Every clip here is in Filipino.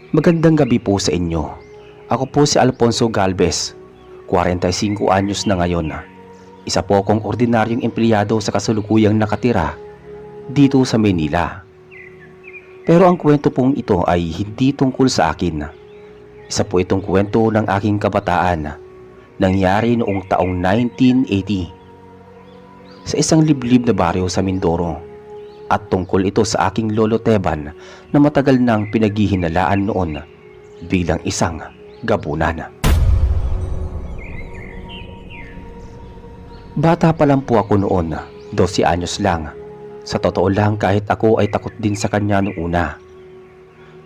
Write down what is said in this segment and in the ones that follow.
Magandang gabi po sa inyo. Ako po si Alfonso Galvez, 45 anyos na ngayon. Isa po akong ordinaryong empleyado sa kasalukuyang nakatira dito sa Maynila. Pero ang kwento pong ito ay hindi tungkol sa akin. Isa po itong kwento ng aking kabataan. Nangyari noong taong 1980 sa isang liblib na baryo sa Mindoro. At tungkol ito sa aking lolo Teban na matagal nang pinaghihinalaan noon bilang isang gabunan. Bata pa lang po ako noon, 12 anyos lang. Sa totoo lang kahit ako ay takot din sa kanya noong una.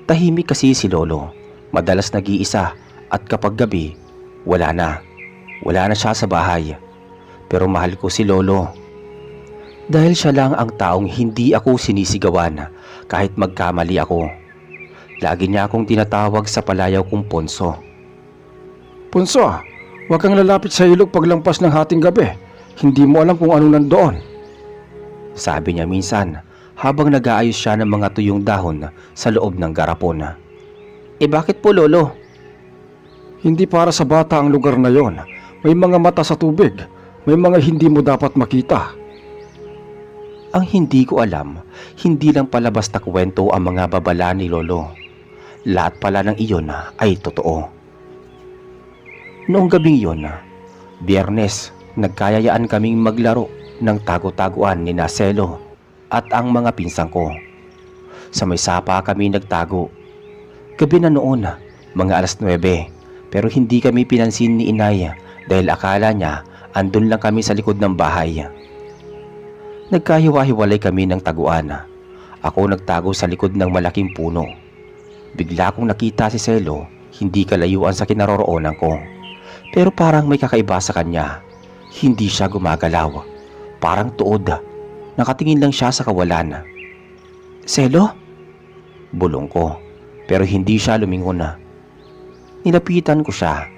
Tahimik kasi si lolo, madalas nag-iisa at kapag gabi, wala na siya sa bahay. Pero mahal ko si lolo. Dahil siya lang ang taong hindi ako sinisigawan kahit magkamali ako. Lagi niya akong tinatawag sa palayaw kong Ponso. Punso, huwag kang lalapit sa ilog paglampas ng hating gabi. Hindi mo alam kung ano nandoon. Sabi niya minsan habang nag-aayos siya ng mga tuyong dahon sa loob ng garapon. Bakit po lolo? Hindi para sa bata ang lugar na yon. May mga mata sa tubig. May mga hindi mo dapat makita. Ang hindi ko alam, hindi lang pala basta kwento ang mga babala ni lolo. Lahat pala ng iyon ay totoo. Noong gabing iyon, Biyernes, nagkayayaan kaming maglaro ng tago-taguan ni Naselo at ang mga pinsang ko. Sa may sapa kami nagtago. Gabi na noon, mga alas 9, pero hindi kami pinansin ni inay dahil akala niya andun lang kami sa likod ng bahay. Nagkahiwa-hiwalay kami ng taguan. Ako nagtago sa likod ng malaking puno. Bigla kong nakita si Selo, hindi kalayuan sa kinaroroonan ko. Pero parang may kakaiba sa kanya. Hindi siya gumagalaw. Parang tuod. Nakatingin lang siya sa kawalan. Selo? Bulong ko, pero hindi siya lumingon. Nilapitan ko siya.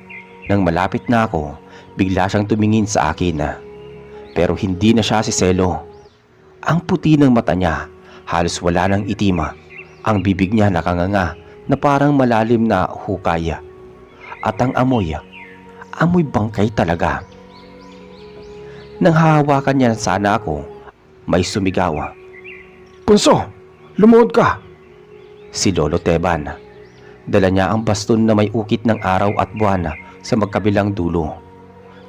Nang malapit na ako, bigla siyang tumingin sa akin. Pero hindi na siya si Selo. Ang puti ng mata niya, halos wala ng itim. Ang bibig niya nakanganga na parang malalim na hukay. At ang amoy bangkay talaga. Nang hahawakan niya sana ako, may sumigaw. Punso, lumuhod ka. Si Lolo Teban. Dala niya ang baston na may ukit ng araw at buwan sa magkabilang dulo.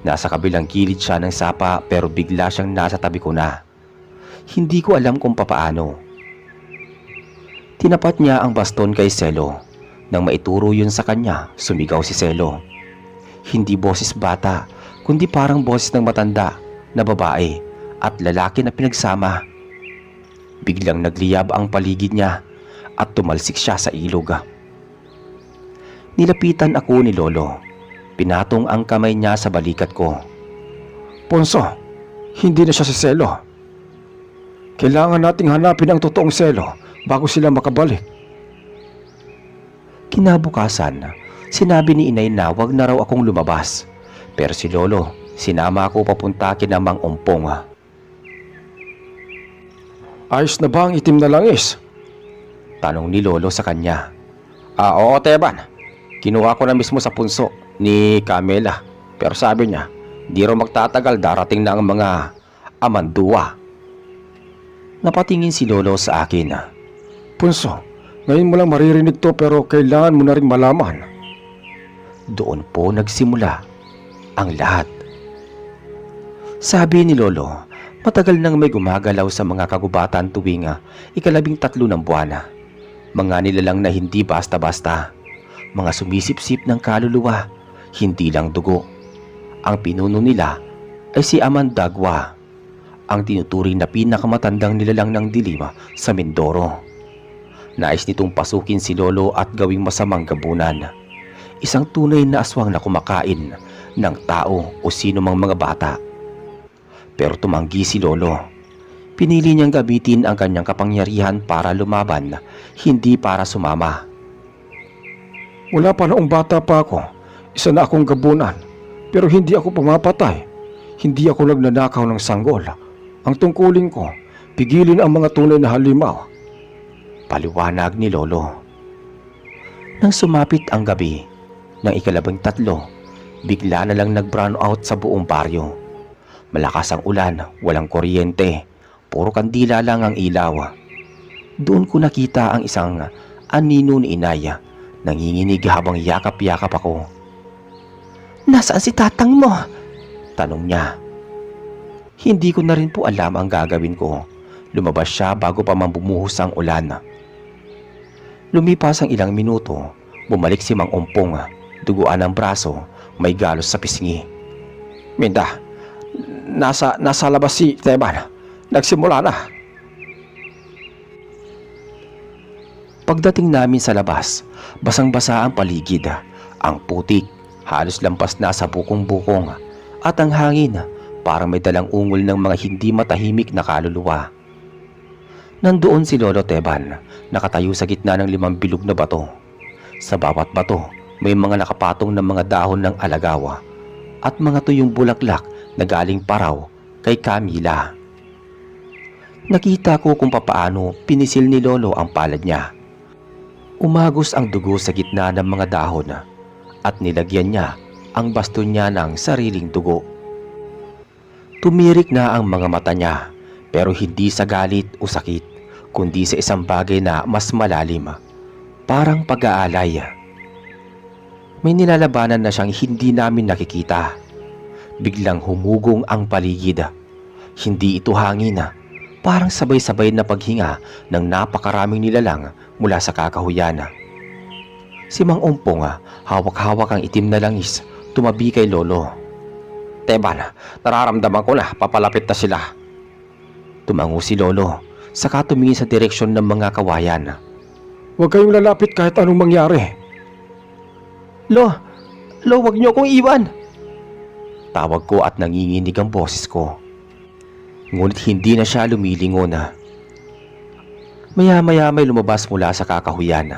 Nasa kabilang gilid siya ng sapa pero bigla siyang nasa tabi ko na. Hindi ko alam kung papaano. Tinapat niya ang baston kay Selo. Nang maituro yun sa kanya, sumigaw si Selo. Hindi boses bata, kundi parang boses ng matanda na babae at lalaki na pinagsama. Biglang nagliyab ang paligid niya at tumalsik siya sa ilog. Nilapitan ako ni Lolo. Pinatong ang kamay niya sa balikat ko. Ponso, hindi na siya si Selo. Kailangan nating hanapin ang totoong Selo bago sila makabalik. Kinabukasan, sinabi ni inay na wag na raw akong lumabas. Pero si Lolo, sinama ako papunta kina Mang Ompong. Ayos na ba ang itim na langis? Tanong ni Lolo sa kanya. Oo Teban, kinuha ko na mismo sa punso ni Camela. Pero sabi niya, di raw magtatagal darating na ang mga amanduwa. Napatingin si Lolo sa akin. Punso, ngayon mo lang maririnig to pero kailangan mo na rin malaman. Doon po nagsimula ang lahat. Sabi ni Lolo, matagal nang may gumagalaw sa mga kagubatan tuwing ika-13 ng buwan. Mga nilalang na hindi basta-basta. Mga sumisipsip ng kaluluwa, hindi lang dugo. Ang pinuno nila ay si Amandagwa, ang tinuturing na pinakamatandang nilalang ng dilim sa Mindoro. Nais nitong pasukin si Lolo at gawing masamang gabunan. Isang tunay na aswang na kumakain ng tao o sino mang mga bata. Pero tumanggi si Lolo. Pinili niyang gamitin ang kanyang kapangyarihan para lumaban, hindi para sumama. Wala pa noong bata pa ako, isa na akong gabunan. Pero hindi ako pumapatay. Hindi ako nagnanakaw ng sanggol. Ang tungkulin ko, pigilin ang mga tunay na halimaw. Paliwanag ni Lolo. Nang sumapit ang gabi ng ika-13, bigla na lang nag-brown out sa buong baryo. Malakas ang ulan, walang kuryente, puro kandila lang ang ilaw. Doon ko nakita ang isang anino ni Inay, nanginginig habang yakap-yakap ako. "Nasaan si tatang mo?" tanong niya. Hindi ko na rin po alam ang gagawin ko. Lumabas siya bago pa man bumuhos ang ulan. Lumipas ang ilang minuto, bumalik si Mang Umpong, duguan ang braso, may galos sa pisngi. "Minda, nasa labas si Teban. Nagsimula na." Pagdating namin sa labas, basang-basa ang paligid. Ang putik, halos lampas na sa bukong-bukong, at ang hangin parang may dalang ungol ng mga hindi matahimik na kaluluwa. Nandoon si Lolo Teban, nakatayo sa gitna ng 5 bilog na bato. Sa bawat bato, may mga nakapatong na mga dahon ng alagawa at mga tuyong bulaklak na galing paraw kay Camila. Nakita ko kung papaano pinisil ni Lolo ang palad niya. Umagos ang dugo sa gitna ng mga dahon at nilagyan niya ang baston niya ng sariling dugo. Tumirik na ang mga mata niya, pero hindi sa galit o sakit, kundi sa isang bagay na mas malalim, parang pag-aalay. May nilalabanan na siyang hindi namin nakikita. Biglang humugong ang paligid. Hindi ito hangin, parang sabay-sabay na paghinga ng napakaraming nilalang mula sa kakahuyan. Si Mang Umpong, hawak-hawak ang itim na langis, tumabi kay Lolo. "Teban, nararamdaman ko na papalapit na sila." Tumango si Lolo, saka tumingin sa direksyon ng mga kawayan. "Huwag kayong lalapit kahit anong mangyari." Lo, wag niyo akong iwan!" Tawag ko at nanginginig ang boses ko. Ngunit hindi na siya lumilingon. Maya-maya may lumabas mula sa kakahuyan.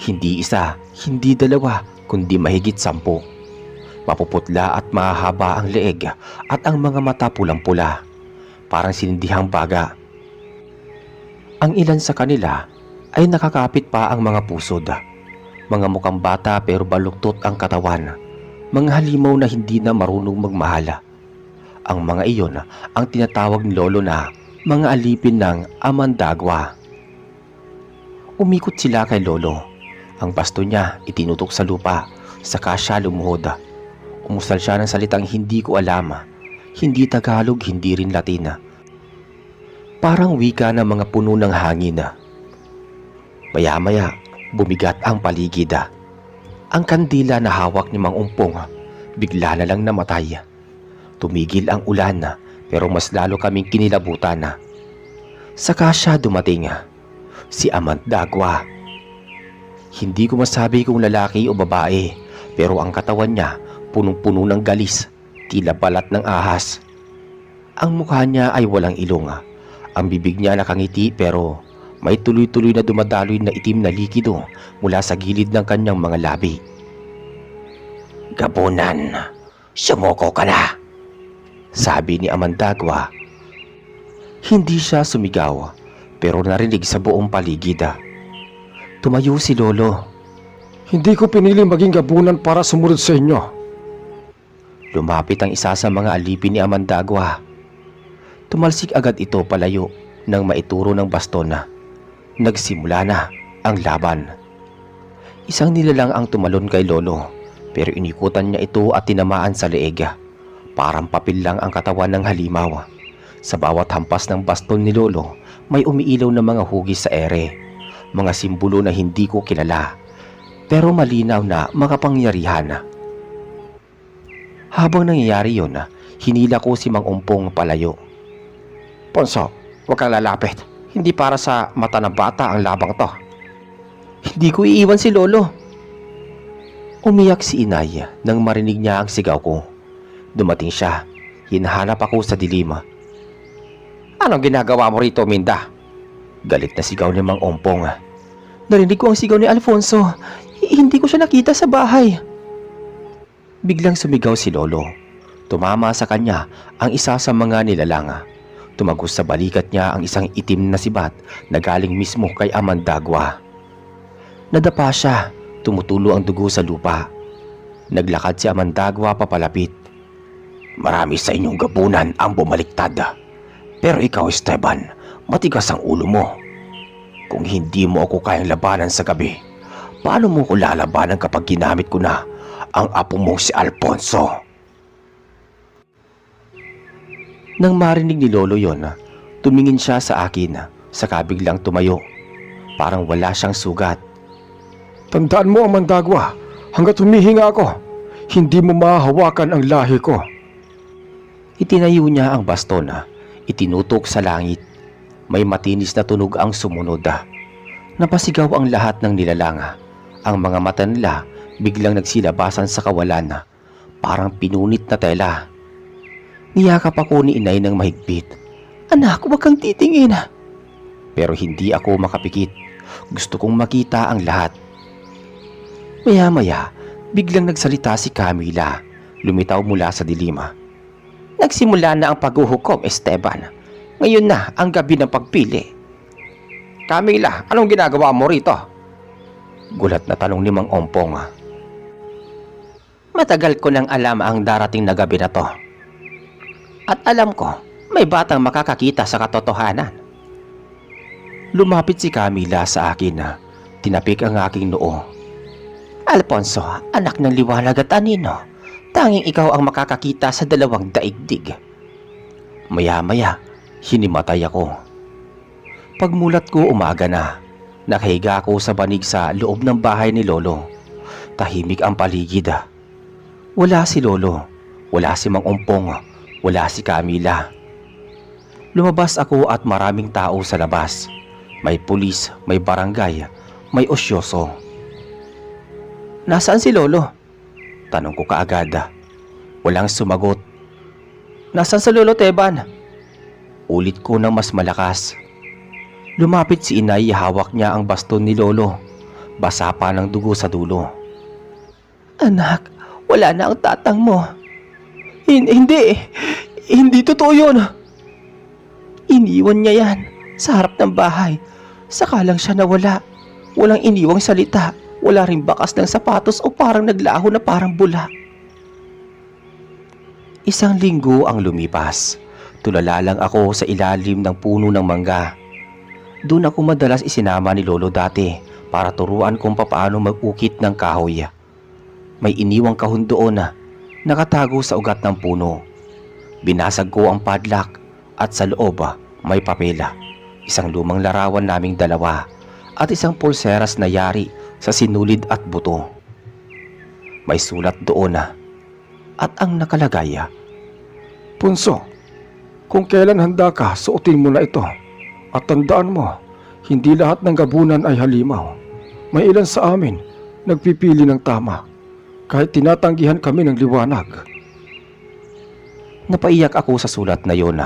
Hindi isa, hindi dalawa, kundi mahigit 10. Mapuputla at mahahaba ang leeg at ang mga mata pulang-pula, parang sinindihang baga. Ang ilan sa kanila ay nakakapit pa ang mga pusod. Mga mukhang bata pero baluktot ang katawan. Mga halimaw na hindi na marunong magmahal. Ang mga iyon ang tinatawag ni Lolo na mga alipin ng Amandagwa. Umikot sila kay Lolo. Ang basto niya itinutok sa lupa, saka siya lumuhod. Umusal siya ng salitang hindi ko alam. Hindi Tagalog, hindi rin Latin. Parang wika ng mga puno ng hangin. Maya-maya, bumigat ang paligid. Ang kandila na hawak ni Mang Umpong bigla na lang namatay. Tumigil ang ulan, pero mas lalo kaming kinilabutan. Saka siya dumating, si Amandagwa. Hindi ko masabi kung lalaki o babae, pero ang katawan niya punong-puno ng galis, tila balat ng ahas. Ang mukha niya ay walang ilong. Ang bibig niya nakangiti pero may tuloy-tuloy na dumadaloy na itim na likido mula sa gilid ng kanyang mga labi. "Gabunan, sumuko ka na," sabi ni Amandagwa. Hindi siya sumigaw, pero narinig sa buong paligid. Tumayo si Lolo. "Hindi ko pinili maging gabunan para sumunod sa inyo." Lumapit ang isa sa mga alipin ni Amandagwa. Tumalsik agad ito palayo nang maituro ng baston na. Nagsimula na ang laban. Isang nilalang ang tumalon kay Lolo, pero inikutan niya ito at tinamaan sa leeg. Parang papel lang ang katawan ng halimaw. Sa bawat hampas ng baston ni Lolo, may umiilaw na mga hugis sa ere. Mga simbolo na hindi ko kilala, pero malinaw na makapangyarihan. Habang nangyayari yun, hinila ko si Mang Umpong palayo. "Ponso, huwag kang lalapit. Hindi para sa mata ng bata ang labang to." "Hindi ko iiwan si Lolo." Umiyak si Inay nang marinig niya ang sigaw ko. Dumating siya. Hinahanap ako sa dilim. "Anong ginagawa mo rito, Minda?" Galit na sigaw ni Mang Umpong. "Narinig ko ang sigaw ni Alfonso. Hindi ko siya nakita sa bahay." Biglang sumigaw si Lolo. Tumama sa kanya ang isa sa mga nilalang. Tumagos sa balikat niya ang isang itim na sibat na galing mismo kay Amandagwa. Nadapa siya, Tumutulo ang dugo sa lupa. Naglakad si Amandagwa papalapit. Marami sa inyong gabunan ang bumaliktad. Pero ikaw, Esteban, matigas ang ulo mo. Kung hindi mo ako kayang labanan sa gabi, paano mo ko lalabanan kapag ginamit ko na ang apo mong si Alfonso? Nang marinig ni Lolo yon, tumingin siya sa akin, saka biglang tumayo. Parang wala siyang sugat. Tandaan mo, Amandagwa, hanggat humihinga ako, hindi mo mahahawakan ang lahi ko. Itinayo niya ang baston, itinutok sa langit. May matinis na tunog ang sumunod. Napasigaw ang lahat ng nilalang. Ang mga mata nila biglang nagsilabasan sa kawalan, parang pinunit na tela. Niyakap ako ni inay ng mahigpit. Anak, huwag kang titingin. Pero hindi ako makapikit. Gusto kong makita ang lahat. Maya-maya, biglang nagsalita si Camila. Lumitaw mula sa dilim. Nagsimula na ang paghuhukom, Esteban. Ngayon na ang gabi ng pagpili. Camila, anong ginagawa mo rito? Gulat na tanong ni Mang Ompong. Matagal ko nang alam ang darating na gabi na to. At alam ko, may batang makakakita sa katotohanan. Lumapit si Camila sa akin. Tinapik ang aking noo. Alfonso, anak ng liwanag at anino, tanging ikaw ang makakakita sa dalawang daigdig. Maya-maya, hinimatay ako. Pagmulat ko, umaga na. Nakahiga ako sa banig sa loob ng bahay ni Lolo. Tahimik ang paligid. Wala si Lolo, wala si Mang Ompong, wala si Camila. Lumabas ako at maraming tao sa labas. May pulis, may barangay, may osyoso. Nasaan si Lolo? Tanong ko kaagad. Walang sumagot. Nasaan si Lolo Teban? Ulit ko ng mas malakas. Lumapit si inay, hawak niya ang baston ni Lolo. Basa pa ng dugo sa dulo. Anak, wala na ang tatang mo. Hindi totoo yun. Iniwan niya yan sa harap ng bahay. Saka lang siya nawala. Walang iniwang salita. Wala ring bakas ng sapatos o parang naglaho na parang bula. Isang linggo ang lumipas. Tulala lang ako sa ilalim ng puno ng mangga. Doon ako madalas isinama ni Lolo dati para turuan kung paano mag-ukit ng kahoy. May iniwang kahon doon na nakatago sa ugat ng puno. Binasag ko ang padlock at sa loob may papela. Isang lumang larawan naming dalawa at isang pulseras na yari sa sinulid at buto. May sulat doon at ang nakalagay. Punso, kung kailan handa ka, suotin mo na ito. At tandaan mo, hindi lahat ng gabunan ay halimaw. May ilan sa amin nagpipili ng tama, kahit tinatanggihan kami ng liwanag. Napaiyak ako sa sulat na yon.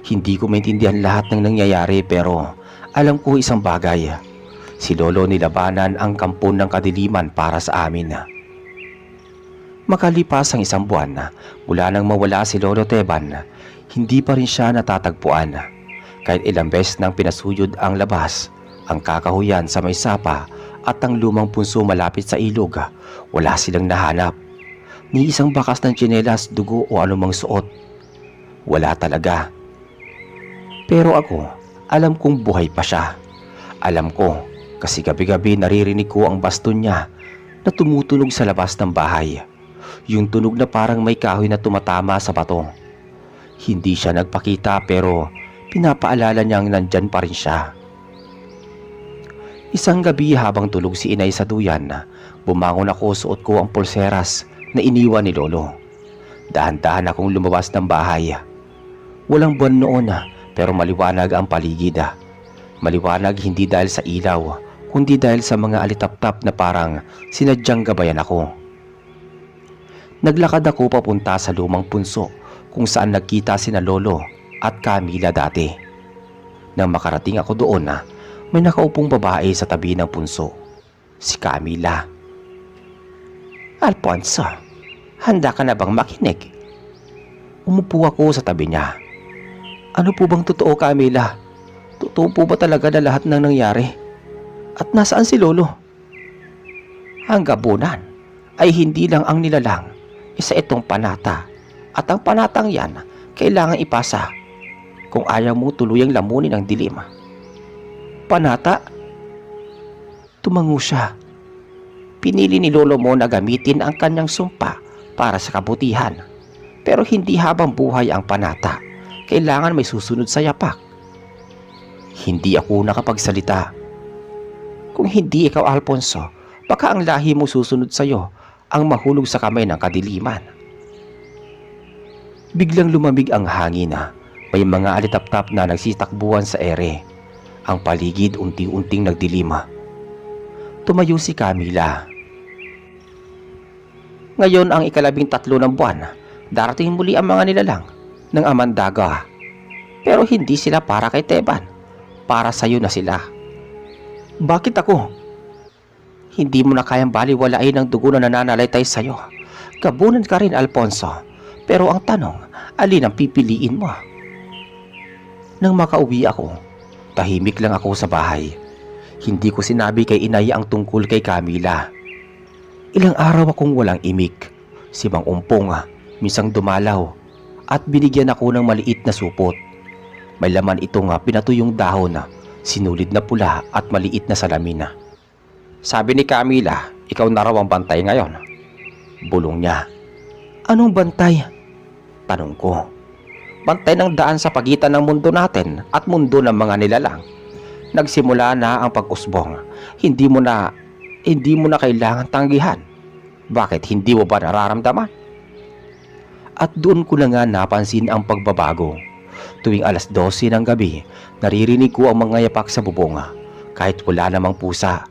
Hindi ko maintindihan lahat ng nangyayari pero alam ko isang bagay. Si Lolo nilabanan ang kampon ng kadiliman para sa amin. Makalipas ang isang buwan, mula nang mawala si Lolo Teban, hindi pa rin siya natatagpuan. Kahit ilang beses nang pinasuyod ang labas, ang kakahuyan sa may sapa at ang lumang punso malapit sa ilog, wala silang nahanap. Ni isang bakas ng tsinelas, dugo o anumang suot. Wala talaga. Pero ako, alam kong buhay pa siya. Alam ko, kasi gabi-gabi naririnig ko ang baston niya na tumutunog sa labas ng bahay. Yung tunog na parang may kahoy na tumatama sa bato. Hindi siya nagpakita pero pinapaalala niyang nandyan pa rin siya. Isang gabi habang tulog si inay sa duyan, bumangon ako, suot ko ang pulseras na iniwan ni Lolo. Dahan-dahan akong lumabas ng bahay. Walang buwan noon pero maliwanag ang paligid. Maliwanag hindi dahil sa ilaw, kundi dahil sa mga alitap-tap na parang sinadyang gabayan ako. Naglakad ako papunta sa lumang punso kung saan nagkita sina Lolo at Camila dati. Nang makarating ako doon may nakaupong babae sa tabi ng punso. Si Camila. Alfonso, handa ka na bang makinig? Umupo ako sa tabi niya. Ano po bang totoo, Camila? Totoo po ba talaga na lahat ng nangyari? At nasaan si Lolo? Ang gabunan ay hindi lang ang nilalang, isa itong panata. At ang panatang yan, kailangan ipasa kung ayaw mo tuluyang lamunin ang dilim. Panata? Tumango siya. Pinili ni lolo mo na gamitin ang kanyang sumpa para sa kabutihan. Pero hindi habang buhay ang panata. Kailangan may susunod sa yapak. Hindi ako nakapagsalita. Kung hindi ikaw, Alfonso, baka ang lahi mo susunod sa'yo ang mahulog sa kamay ng kadiliman. Biglang lumamig ang hangin. May mga alitaptap na nagsitakbuhan sa ere. Ang paligid unti-unting nagdilima. Tumayo si Camila. Ngayon ang 13 ng buwan, darating muli ang mga nilalang ng Amandaga. Pero hindi sila para kay Teban. Para sa'yo na sila. Bakit ako? Hindi mo na kayang baliwalain ang dugo na nananalaytay sa'yo. Gabunan ka rin, Alfonso. Pero ang tanong, alin ang pipiliin mo? Nang makauwi ako, tahimik lang ako sa bahay. Hindi ko sinabi kay inay ang tungkol kay Camila. Ilang araw akong walang imik. Si Mang Umpong misang dumalaw at binigyan ako ng maliit na supot. May laman itong pinatuyong dahon, sinulid na pula at maliit na salamin. Sabi ni Camila, ikaw na raw ang bantay ngayon. Bulong niya. Anong bantay? Tanong ko. Bantay ng daan sa pagitan ng mundo natin at mundo ng mga nilalang. Nagsimula na ang pag-usbong. Hindi mo na kailangan tanggihan. Bakit hindi mo ba nararamdaman? At doon ko na nga napansin ang pagbabago. Tuwing alas 12 ng gabi, naririnig ko ang mga yapak sa bubong kahit wala namang pusa.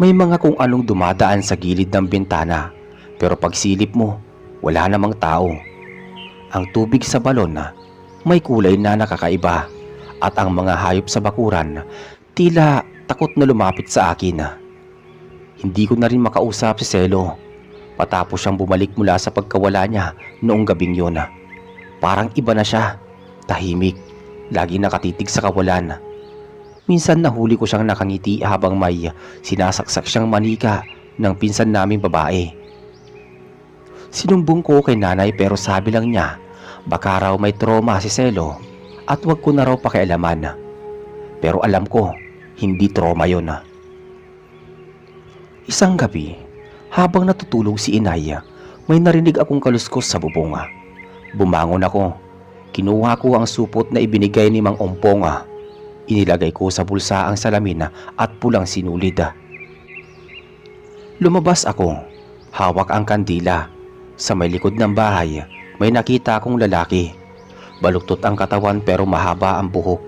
May mga kung anong dumadaan sa gilid ng bintana, pero pagsilip mo, wala namang tao. Ang tubig sa balon may kulay na nakakaiba at ang mga hayop sa bakuran tila takot na lumapit sa akin. Hindi ko na rin makausap si Selo patapos siyang bumalik mula sa pagkawala niya noong gabing yun. Parang iba na siya, tahimik, lagi nakatitig sa kawalan. Minsan nahuli ko siyang nakangiti habang may sinasaksak siyang manika ng pinsan naming babae. Sinumbong ko kay nanay pero sabi lang niya baka raw may trauma si Selo at wag ko na raw pakialaman. Pero alam ko, hindi trauma yun. Isang gabi, habang natutulog si inay, may narinig akong kaluskos sa bubong. Bumangon ako. Kinuha ko ang supot na ibinigay ni Mang Ompong. Inilagay ko sa bulsa ang salamin at pulang sinulid. Lumabas ako. Hawak ang kandila. Sa may likod ng bahay, may nakita akong lalaki. Baluktot ang katawan pero mahaba ang buhok.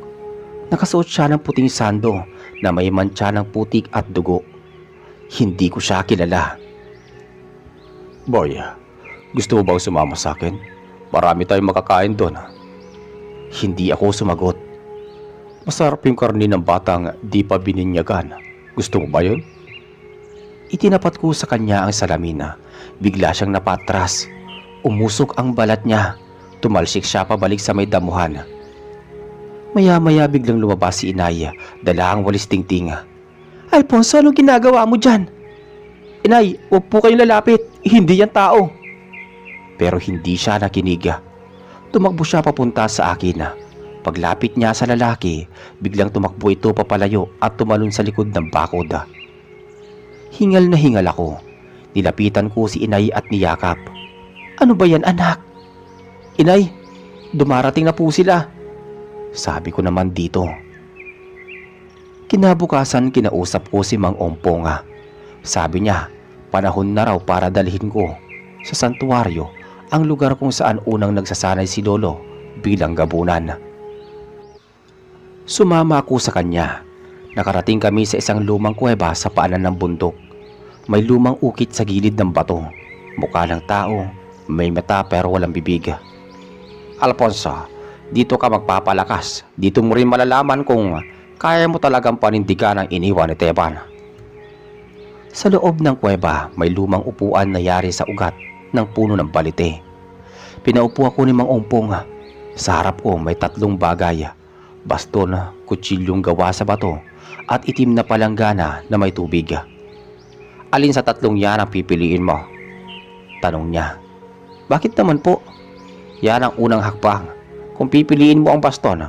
Nakasuot siya ng puting sando na may mantsa ng putik at dugo. Hindi ko siya kilala. Boy, gusto mo bang sumama sa akin? Marami tayong makakain doon. Hindi ako sumagot. Masarap yung karni ng batang di pa bininyagan. Gusto mo ba yun? Itinapat ko sa kanya ang salamin. Bigla siyang napatras. Umusok ang balat niya. Tumalsik siya pabalik sa may damuhan. Maya-maya biglang lumabas si inay. Dala ang walis tingting. Alfonso, anong ginagawa mo dyan? Inay, huwag po kayong lalapit. Hindi yan tao. Pero hindi siya nakinig. Tumakbo siya papunta sa akin. Paglapit niya sa lalaki, biglang tumakbo ito papalayo at tumalon sa likod ng bakod. Hingal na hingal ako. Nilapitan ko si inay at niyakap. Ano ba yan, anak? Inay, dumarating na po sila. Sabi ko naman dito. Kinabukasan kinausap ko si Mang Ompong. Sabi niya, panahon na raw para dalhin ko sa santuwaryo ang lugar kung saan unang nagsasanay si Lolo bilang gabunan. Sumama ako sa kanya. Nakarating kami sa isang lumang kuweba sa paanan ng bundok. May lumang ukit sa gilid ng bato. Mukha ng tao, may mata pero walang bibig. Alfonso, dito ka magpapalakas. Dito mo rin malalaman kung kaya mo talagang panindigan ang iniwan ni Teban. Sa loob ng kuweba, may lumang upuan na yari sa ugat ng puno ng balite. Pinaupo ako ni Mang Ompong. Sa harap ko may 3 bagay. Baston, kutsilyong gawa sa bato at itim na palanggana na may tubig. Alin sa tatlong yan ang pipiliin mo? Tanong niya. Bakit naman po? Yan ang unang hakbang. Kung pipiliin mo ang baston,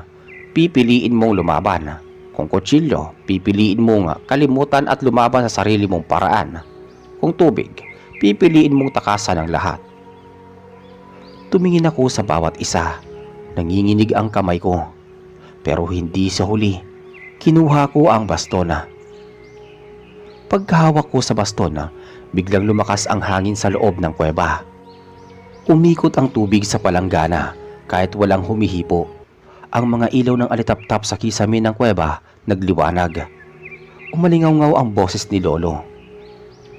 pipiliin mong lumaban. Kung kutsilyo, pipiliin mong kalimutan at lumaban sa sarili mong paraan. Kung tubig, pipiliin mong takasan ang lahat. Tumingin ako sa bawat isa. Nanginginig ang kamay ko. Pero hindi sa huli. Kinuha ko ang baston. Pagkahawak ko sa baston, biglang lumakas ang hangin sa loob ng kuweba. Umikot ang tubig sa palanggana kahit walang humihipo. Ang mga ilaw ng alitaptap sa kisame ng kuweba nagliwanag. Umalingaw-ngaw ang boses ni Lolo.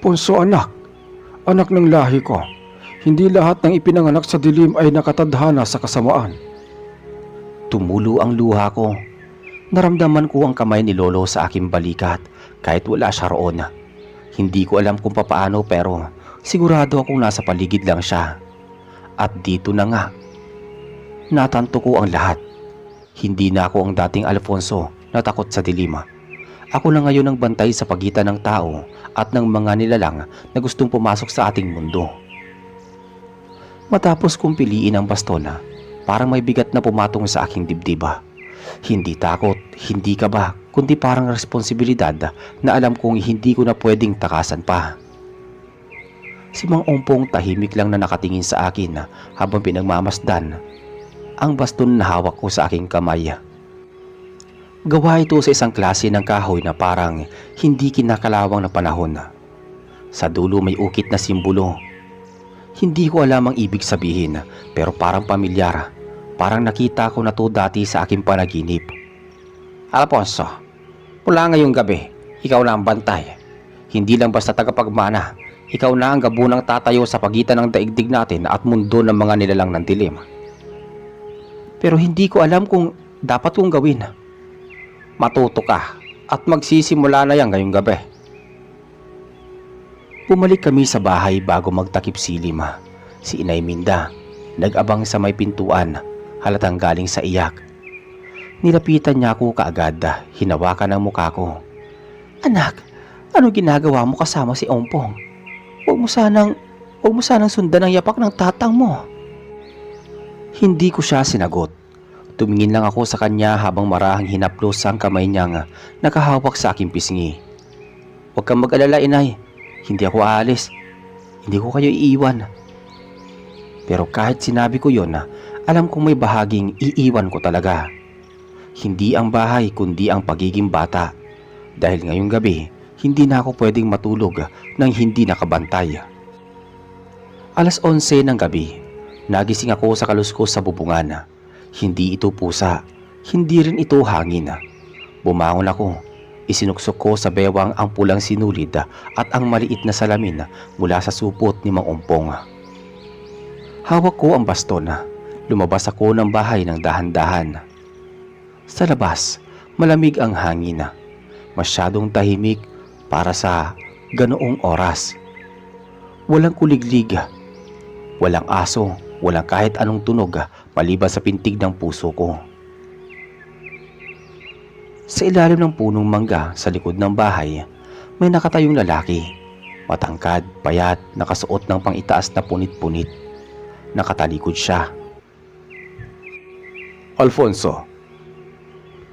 Ponso anak, anak ng lahi ko. Hindi lahat ng ipinanganak sa dilim ay nakatadhana sa kasamaan. Tumulo ang luha ko. Naramdaman ko ang kamay ni Lolo sa aking balikat kahit wala siya roon. Hindi ko alam kung papaano pero sigurado akong nasa paligid lang siya. At dito na nga. Natanto ko ang lahat. Hindi na ako ang dating Alfonso na takot sa dilim. Ako na ngayon ang bantay sa pagitan ng tao at ng mga nilalang na gustong pumasok sa ating mundo. Matapos kong piliin ang baston, parang may bigat na pumatong sa aking dibdiba. Hindi takot, hindi kaba, kundi parang responsibilidad na alam kong hindi ko na pwedeng takasan pa. Si Mang Ompong tahimik lang na nakatingin sa akin habang pinagmamasdan ang baston na hawak ko sa aking kamay. Gawa ito sa isang klase ng kahoy na parang hindi kinakalawang na panahon. Sa dulo may ukit na simbolo. Hindi ko alam ang ibig sabihin pero parang pamilyar. Parang nakita ko na to dati sa aking panaginip. Alfonso, mula ngayong gabi, ikaw na ang bantay. Hindi lang basta tagapagmana, ikaw na ang gabunang tatayo sa pagitan ng daigdig natin at mundo ng mga nilalang ng dilim. Pero hindi ko alam kung dapat kong gawin. Matuto ka at magsisimula na yan ngayong gabi. Bumalik kami sa bahay bago magtakip silim. Si Inay Minda, nag-abang sa may pintuan, halatang galing sa iyak. Nilapitan niya ako kaagad, hinawakan ang mukha ko. Anak, ano ginagawa mo kasama si Ompong? Huwag mo sanang sundan ang yapak ng tatang mo. Hindi ko siya sinagot. Tumingin lang ako sa kanya habang marahang hinaplos ang kamay niyang nakahawak sa aking pisngi. Huwag kang mag-alala, Inay. Hindi ako aalis. Hindi ko kayo iiwan. Pero kahit sinabi ko yon, alam kong may bahaging iiwan ko talaga. Hindi ang bahay kundi ang pagiging bata. Dahil ngayong gabi, hindi na ako pwedeng matulog nang hindi nakabantay. 11:00 ng gabi, nagising ako sa kaluskos sa bubungan. Hindi ito pusa, hindi rin ito hangin. Bumangon ako, isinuksok ko sa bewang ang pulang sinulid at ang maliit na salamin mula sa supot ni Mang Ompong. Hawak ko ang baston. Lumabas ako ng bahay ng dahan-dahan. Sa labas, malamig ang hangin. Masyadong tahimik para sa ganoong oras. Walang kuliglig, walang aso, walang kahit anong tunog maliban sa pintig ng puso ko. Sa ilalim ng punong mangga sa likod ng bahay, may nakatayong lalaki. Matangkad, payat, nakasuot ng pang-itaas na punit-punit. Nakatalikod siya. Alfonso.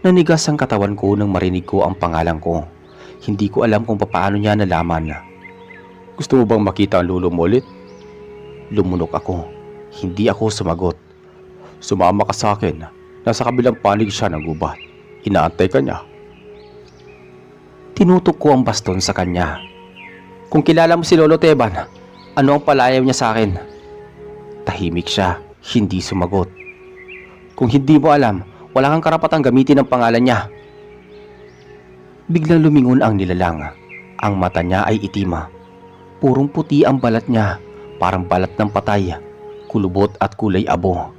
Nanigas ang katawan ko nang marinig ko ang pangalan ko. Hindi ko alam kung paano niya nalaman. Gusto mo bang makita ang lolo mo ulit? Lumunok ako. Hindi ako sumagot. Sumama ka sa akin. Nasa kabilang panig siya ng gubat. Inaantay ka niya. Tinutok ko ang baston sa kanya. Kung kilala mo si Lolo Teban, ano ang palayaw niya sa akin? Tahimik siya, hindi sumagot. Kung hindi mo alam, wala kang karapatang gamitin ang pangalan niya. Biglang lumingon ang nilalang. Ang mata niya ay itim. Purong puti ang balat niya, parang balat ng patay, kulubot at kulay abo.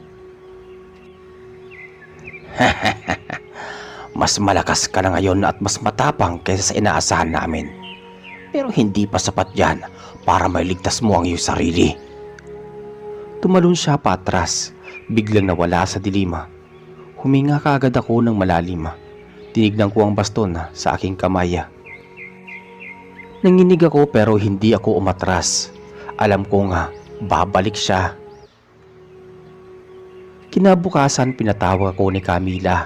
Mas malakas ka na ngayon at mas matapang kaysa sa inaasahan namin. Pero hindi pa sapat yan para mailigtas mo ang iyong sarili. Tumalon siya patras, biglang nawala sa dilim. Huminga kaagad ako ng malalim. Tinignan ko ang baston sa aking kamay. Nanginig ako pero hindi ako umatras. Alam ko nga, babalik siya. Kinabukasan pinatawag ako ni Camila.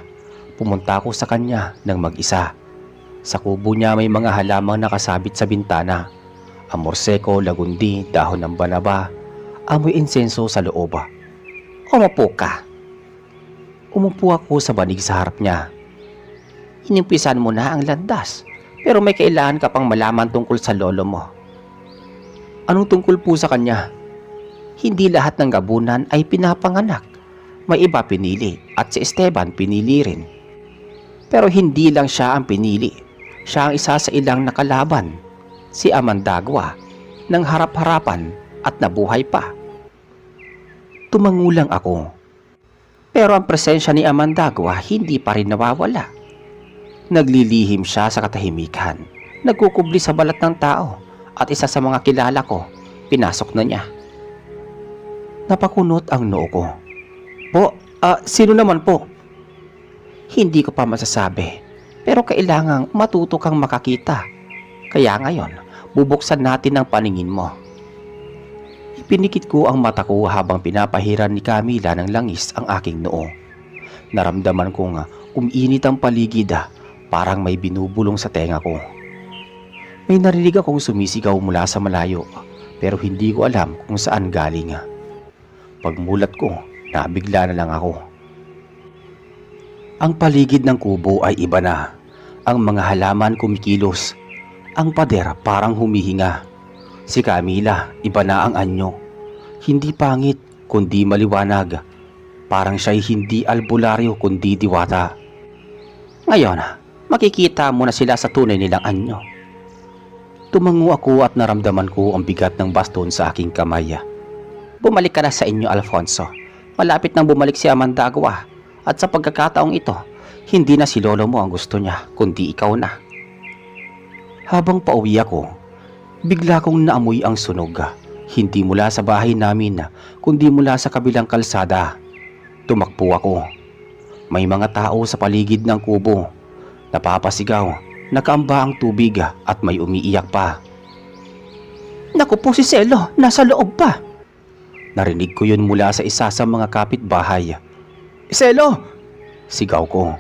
Pumunta ako sa kanya ng mag-isa. Sa kubo niya may mga halamang nakasabit sa bintana. Amorseko, lagundi, dahon ng banaba, amoy insenso sa loob. Umupo ka. Umupo ako sa banig sa harap niya. Inimpisan mo na ang landas, pero may kailangan ka pang malaman tungkol sa lolo mo. Anong tungkol po sa kanya? Hindi lahat ng gabunan ay pinapanganak. May iba pinili at si Esteban pinili rin. Pero hindi lang siya ang pinili. Siya ang isa sa ilang nakalaban. Si Amandagua, nang harap-harapan at nabuhay pa. Tumangulang ako. Pero ang presensya ni Amandagua hindi pa rin nawawala. Naglilihim siya sa katahimikan. Nagkukubli sa balat ng tao at isa sa mga kilala ko, pinasok na niya. Napakunot ang noo ko. Po, sino naman po? Hindi ko pa masasabi, pero kailangang matuto kang makakita. Kaya ngayon, bubuksan natin ang paningin mo. Ipinikit ko ang mata ko habang pinapahiran ni Camila ng langis ang aking noo. Naramdaman kong umiinit ang paligid, parang may binubulong sa tenga ko. May narinig akong sumisigaw mula sa malayo, pero hindi ko alam kung saan galing. Pagmulat ko, nabigla na lang ako. Ang paligid ng kubo ay iba na. Ang mga halaman kumikilos. Ang pader parang humihinga. Si Camila, iba na ang anyo. Hindi pangit, kundi maliwanag. Parang siya'y hindi albularyo kundi diwata. Ngayon, makikita mo na sila sa tunay nilang anyo. Tumango ako at naramdaman ko ang bigat ng baston sa aking kamay. Bumalik ka na sa inyo, Alfonso. Malapit nang bumalik si Amandagua. At sa pagkakataong ito, hindi na si lolo mo ang gusto niya, kundi ikaw na. Habang pauwi ako, bigla kong naamoy ang sunog. Hindi mula sa bahay namin, kundi mula sa kabilang kalsada. Tumakbo ako. May mga tao sa paligid ng kubo. Napapasigaw, nakaamba ang tubig at may umiiyak pa. Naku po si Selo, nasa loob pa. Narinig ko yun mula sa isa sa mga kapitbahay. Selo! Sigaw ko.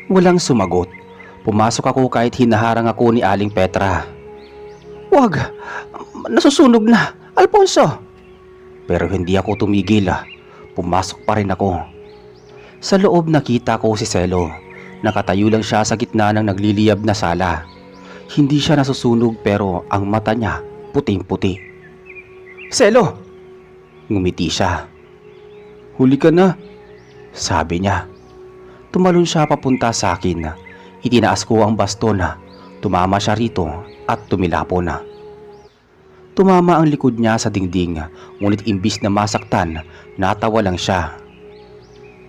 Walang sumagot. Pumasok ako kahit hinaharang ako ni Aling Petra. Wag! Nasusunog na! Alfonso! Pero hindi ako tumigil. Pumasok pa rin ako. Sa loob nakita ko si Selo. Nakatayo lang siya sa gitna ng nagliliyab na sala. Hindi siya nasusunog pero ang mata niya puting-puti. Selo! Ngumiti siya. Huli ka na, sabi niya. Tumalon siya papunta sa akin. Itinaas ko ang baston. Tumama siya rito at tumilapo na. Tumama ang likod niya sa dingding, ngunit imbis na masaktan, natawa lang siya.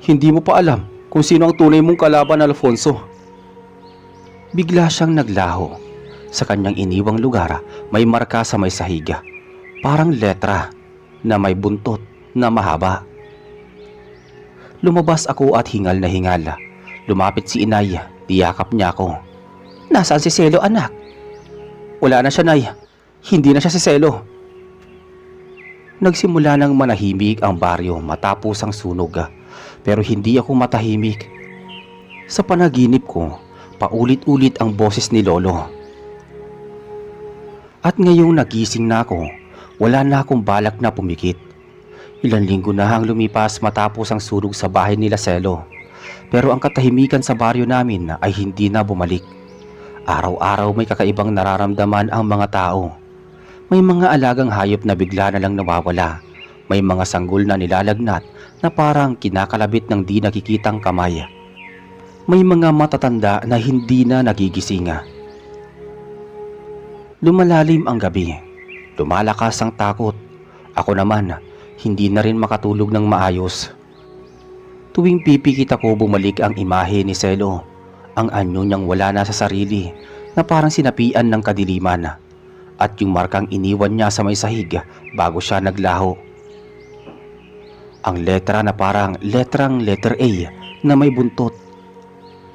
Hindi mo pa alam kung sino ang tunay mong kalaban, Alfonso. Bigla siyang naglaho. Sa kanyang iniwang lugar, may marka sa may sahig. Parang letra na may buntot na mahaba. Lumabas ako at hingal na hingal. Lumapit si inay, tiyakap niya ako. Nasaan si Selo, anak? Wala na siya, nay. Hindi na siya si Selo. Nagsimula nang manahimik ang baryo matapos ang sunog. Pero hindi ako matahimik. Sa panaginip ko, paulit-ulit ang boses ni Lolo. At ngayong nagising na ako, wala na akong balak na pumikit. Ilang linggo na ang lumipas matapos ang sunog sa bahay nila Selo. Pero ang katahimikan sa baryo namin ay hindi na bumalik. Araw-araw may kakaibang nararamdaman ang mga tao. May mga alagang hayop na bigla na lang nawawala. May mga sanggol na nilalagnat na parang kinakalabit ng di nakikitang kamay. May mga matatanda na hindi na nagigisinga. Lumalalim ang gabi. Lumalakas ang takot. Ako naman, hindi na rin makatulog ng maayos. Tuwing pipikit ako, bumalik ang imahe ni Selo. Ang anyo niyang wala na sa sarili na parang sinapian ng kadiliman. At yung markang iniwan niya sa may sahig bago siya naglaho. Ang letra na parang letter A na may buntot.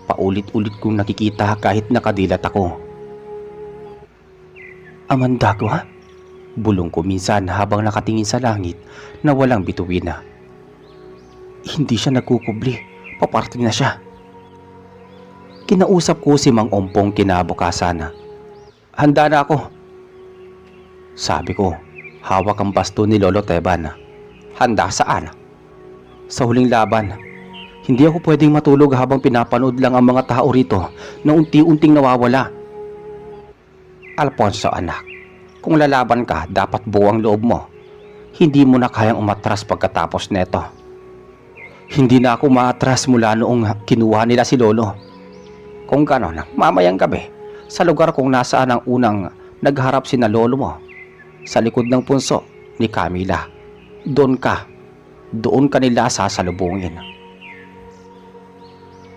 Paulit-ulit kong nakikita kahit nakadilat ako. Amandagwa? Bulong ko minsan habang nakatingin sa langit na walang bituin na. Hindi siya nagkukubli. Paparating na siya. Kinausap ko si Mang Ompong kinabukasan. Handa na ako. Sabi ko, hawak ang baston ni Lolo Teban. Handa saan? Sa huling laban. Hindi ako pwedeng matulog habang pinapanood lang ang mga tao rito na unti-unting nawawala. Alfonso anak, kung lalaban ka, dapat buo ang loob mo. Hindi mo na kayang umatras pagkatapos neto. Hindi na ako maatras mula noong kinuha nila si Lolo. Kung ganon, mamayang gabi, sa lugar kung nasaan ang unang nagharap sina Lolo mo, sa likod ng punso ni Camila, doon ka nila sasalubungin.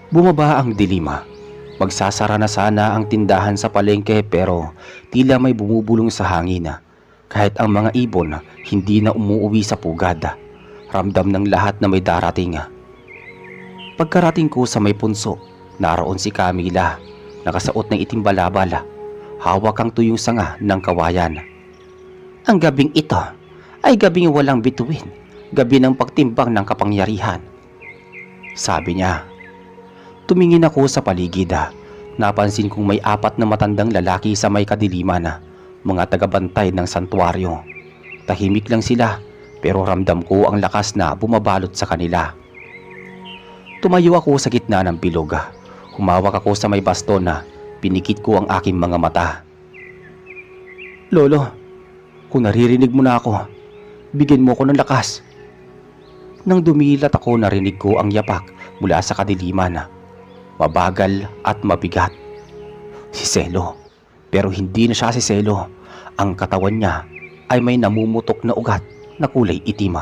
Bumaba ang dilima. Magsasara na sana ang tindahan sa palengke pero tila may bumubulong sa hangin. Kahit ang mga ibon hindi na umuuwi sa pugad. Ramdam ng lahat na may darating. Pagkarating ko sa may punso, naroon si Camila, nakasuot ng itim balabal, hawak ang tuyong sanga ng kawayan. Ang gabing ito ay gabing walang bituin, gabi ng pagtimbang ng kapangyarihan. Sabi niya. Tumingin ako sa paligid. Napansin kong may 4 na matandang lalaki sa may kadiliman, mga tagabantay ng santuaryo. Tahimik lang sila pero ramdam ko ang lakas na bumabalot sa kanila. Tumayo ako sa gitna ng bilog. Humawak ako sa may baston na pinikit ko ang aking mga mata. Lolo, kung naririnig mo na ako, bigyan mo ko ng lakas. Nang dumilat ako, narinig ko ang yapak mula sa kadiliman. Mabagal at mabigat. Si Selo. Pero hindi na siya si Selo. Ang katawan niya ay may namumutok na ugat na kulay itim.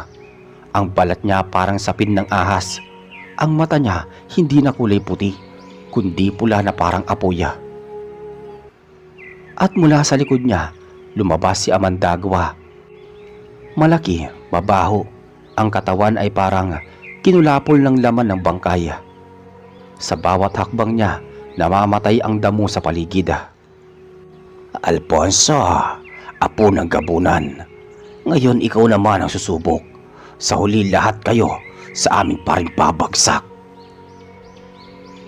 Ang balat niya parang sapin ng ahas. Ang mata niya hindi na kulay puti, kundi pula na parang apoy. At mula sa likod niya, lumabas si Amandagwa. Malaki, mabaho. Ang katawan ay parang kinulapol ng laman ng bangkay. Sa bawat hakbang niya, namamatay ang damo sa paligid. Alfonso, apo ng gabunan. Ngayon ikaw naman ang susubok. Sa huli lahat kayo sa amin pa rin babagsak.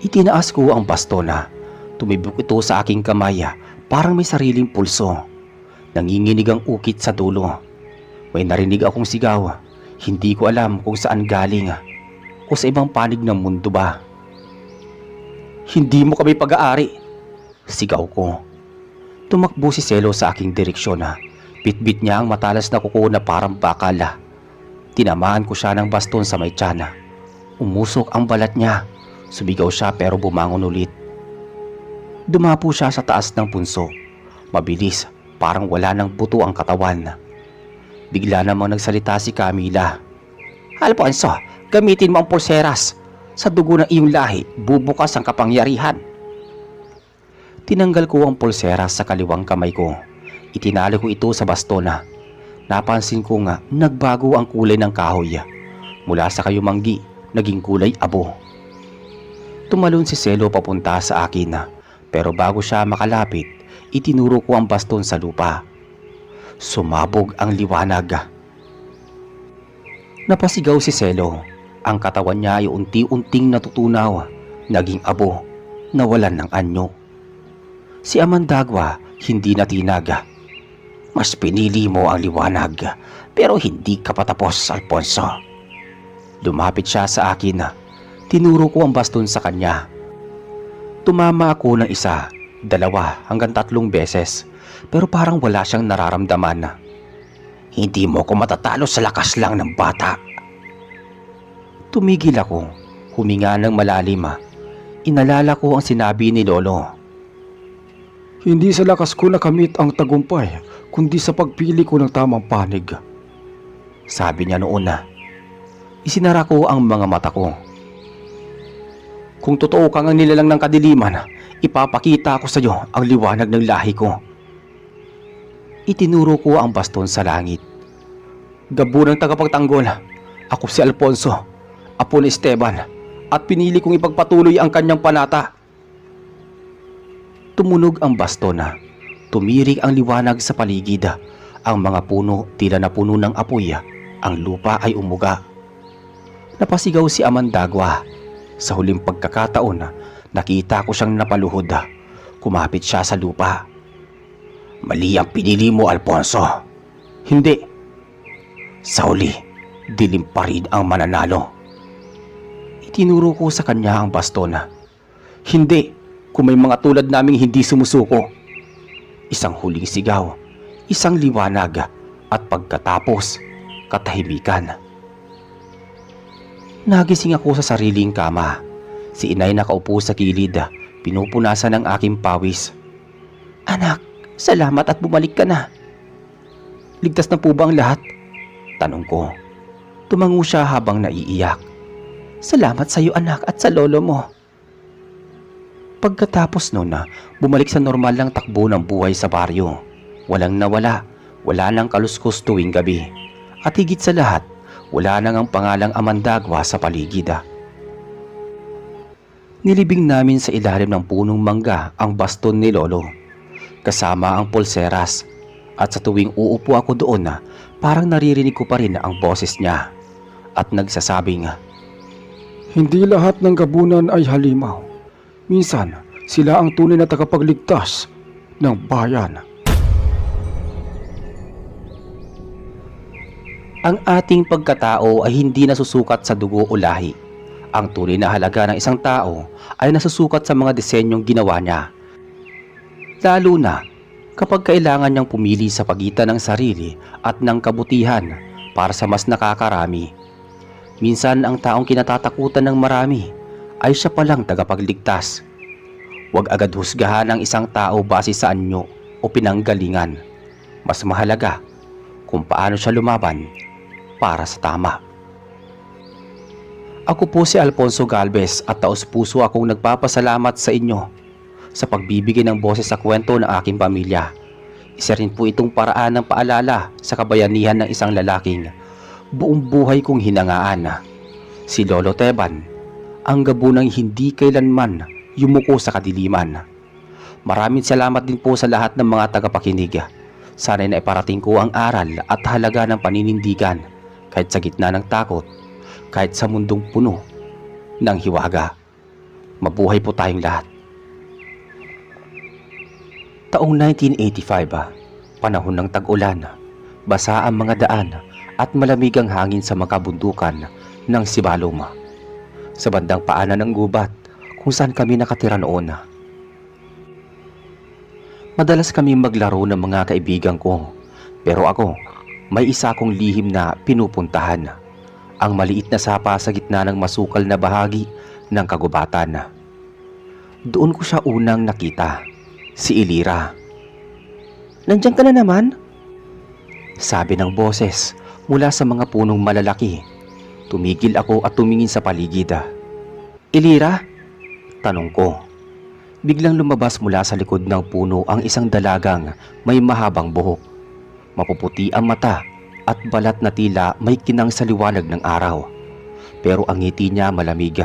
Itinaas ko ang bastona. Tumibok ito sa aking kamay, parang may sariling pulso. Nanginginig ang ukit sa dulo. May narinig akong sigaw. Hindi ko alam kung saan galing o sa ibang panig ng mundo ba. Hindi mo kami pag-aari, sigaw ko. Tumakbo si Selo sa aking direksyon. Bitbit niya ang matalas na kuko na parang bakal. Tinamaan ko siya ng baston sa may tiyan. Umusok ang balat niya. Sumigaw siya pero bumangon ulit. Dumapo siya sa taas ng punso. Mabilis, parang wala ng buto ang katawan. Bigla namang nagsalita si Camila. Alfonso, gamitin mo ang pulseras. Sa dugo ng iyong lahi, bubukas ang kapangyarihan. Tinanggal ko ang pulseras sa kaliwang kamay ko. Itinali ko ito sa bastona. Napansin ko nga nagbago ang kulay ng kahoy. Mula sa kayumanggi, naging kulay abo. Tumalon si Selo papunta sa akin. Pero bago siya makalapit, itinuro ko ang baston sa lupa. Sumabog ang liwanag. Napasigaw si Selo. Ang katawan niya ay unti-unting natutunaw, naging abo, nawalan ng anyo. Si Amandagwa hindi natinag. Mas pinili mo ang liwanag, pero hindi ka patapos, Alfonso. Lumapit siya sa akin. Tinuro ko ang baston sa kanya. Tumama ako ng 1, 2 hanggang 3 beses, pero parang wala siyang nararamdaman. Hindi mo ko matatalo sa lakas lang ng bata. Tumigil ako, huminga ng malalim. Inalala ko ang sinabi ni Lolo. Hindi sa lakas ko nakamit ang tagumpay, kundi sa pagpili ko ng tamang panig. Sabi niya noon na. Isinara ko ang mga mata ko. Kung totoo kang ang nilalang ng kadiliman, ipapakita ko sa iyo ang liwanag ng lahi ko. Itinuro ko ang baston sa langit. Gabo ng tagapagtanggol, ako si Alfonso, apo ni Esteban, at pinili kong ipagpatuloy ang kanyang panata. Tumunog ang baston. Tumirik ang liwanag sa paligid. Ang mga puno tila na puno ng apoy. Ang lupa ay umuga. Napasigaw si Amandagwa. Sa huling pagkakataon, nakita ko siyang napaluhod. Kumapit siya sa lupa. Mali ang pinili mo, Alfonso. Hindi. Sa huli, dilim pa rin ang mananalo. Itinuro ko sa kanya ang baston. Hindi, kung may mga tulad naming hindi sumusuko. Isang huling sigaw, isang liwanag, at pagkatapos, katahimikan. Nagising ako sa sariling kama. Si inay nakaupo sa gilid, pinupunasan ng aking pawis. Anak, salamat at bumalik ka na. Ligtas na po ba ang lahat? Tanong ko. Tumango siya habang naiiyak. Salamat sa iyo anak at sa lolo mo. Pagkatapos noon bumalik sa normal lang takbo ng buhay sa baryo. Walang nawala, wala nang kaluskos tuwing gabi. At higit sa lahat, wala nang ang pangalang Amandagwa sa paligid. Nilibing namin sa ilalim ng punong mangga ang baston ni lolo, kasama ang pulseras. At sa tuwing uupo ako doon parang naririnig ko pa rin ang boses niya at nagsasabing, Hindi lahat ng gabunan ay halimaw. Minsan, sila ang tunay na tagapagligtas ng bayan. ang ating pagkatao ay hindi nasusukat sa dugo o lahi. Ang tunay na halaga ng isang tao ay nasusukat sa mga disenyong ginawa niya. Lalo na kapag kailangan niyang pumili sa pagitan ng sarili at ng kabutihan para sa mas nakakarami. Minsan ang taong kinatatakutan ng marami ay siya palang tagapagligtas. Huwag agad husgahan ang isang tao base sa anyo o pinanggalingan. Mas mahalaga kung paano siya lumaban para sa tama. Ako po si Alfonso Galvez at taos-puso akong nagpapasalamat sa inyo sa pagbibigay ng boses sa kwento ng aking pamilya. Isa rin po itong paraan ng paalala sa kabayanihan ng isang lalaking buong buhay kong hinangaan, si Lolo Teban, ang gabunang hindi kailanman yumuko sa kadiliman. Maraming salamat din po sa lahat ng mga tagapakinig. Sana'y naiparating ko ang aral at halaga ng paninindigan kahit sa gitna ng takot, kahit sa mundong puno ng hiwaga. Mabuhay po tayong lahat. Taong 1985, panahon ng tag-ulan, basa ang mga daan at malamig ang hangin sa makabundukan ng Sibalom, sa bandang paanan ng gubat kung saan kami nakatira noon. Madalas kami maglaro ng mga kaibigan ko, pero ako, may isa akong lihim na pinupuntahan, ang maliit na sapa sa gitna ng masukal na bahagi ng kagubatan. Doon ko siya unang nakita, si Elira. Nandiyan ka na naman? Sabi ng boses mula sa mga punong malalaki. Tumigil ako at tumingin sa paligid. Elira? Tanong ko. Biglang lumabas mula sa likod ng puno ang isang dalagang may mahabang buhok, mapuputi ang mata at balat na tila may kinang sa liwanag ng araw, pero ang ngiti niya malamig.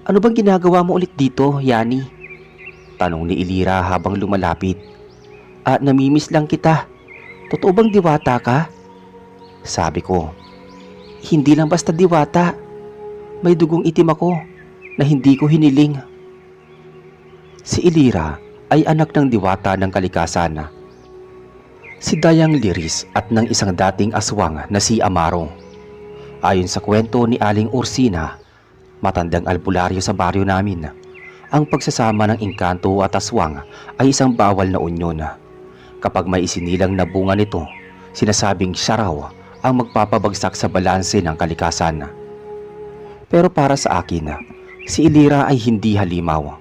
Ano bang ginagawa mo ulit dito, Yani? Tanong ni Elira habang lumalapit. Namimiss lang kita. Totoo bang diwata ka? Sabi ko. Hindi lang basta diwata. May dugong itim ako na hindi ko hiniling. Si Elira ay anak ng diwata ng kalikasan, si Dayang Liris, at ng isang dating aswang na si Amaro. Ayon sa kwento ni Aling Ursina, matandang albularyo sa baryo namin, ang pagsasama ng engkanto at aswang ay isang bawal na unyon. Kapag may isinilang na bunga nito, sinasabing siya raw ang magpapabagsak sa balanse ng kalikasan. Pero para sa akin, si Elira ay hindi halimaw.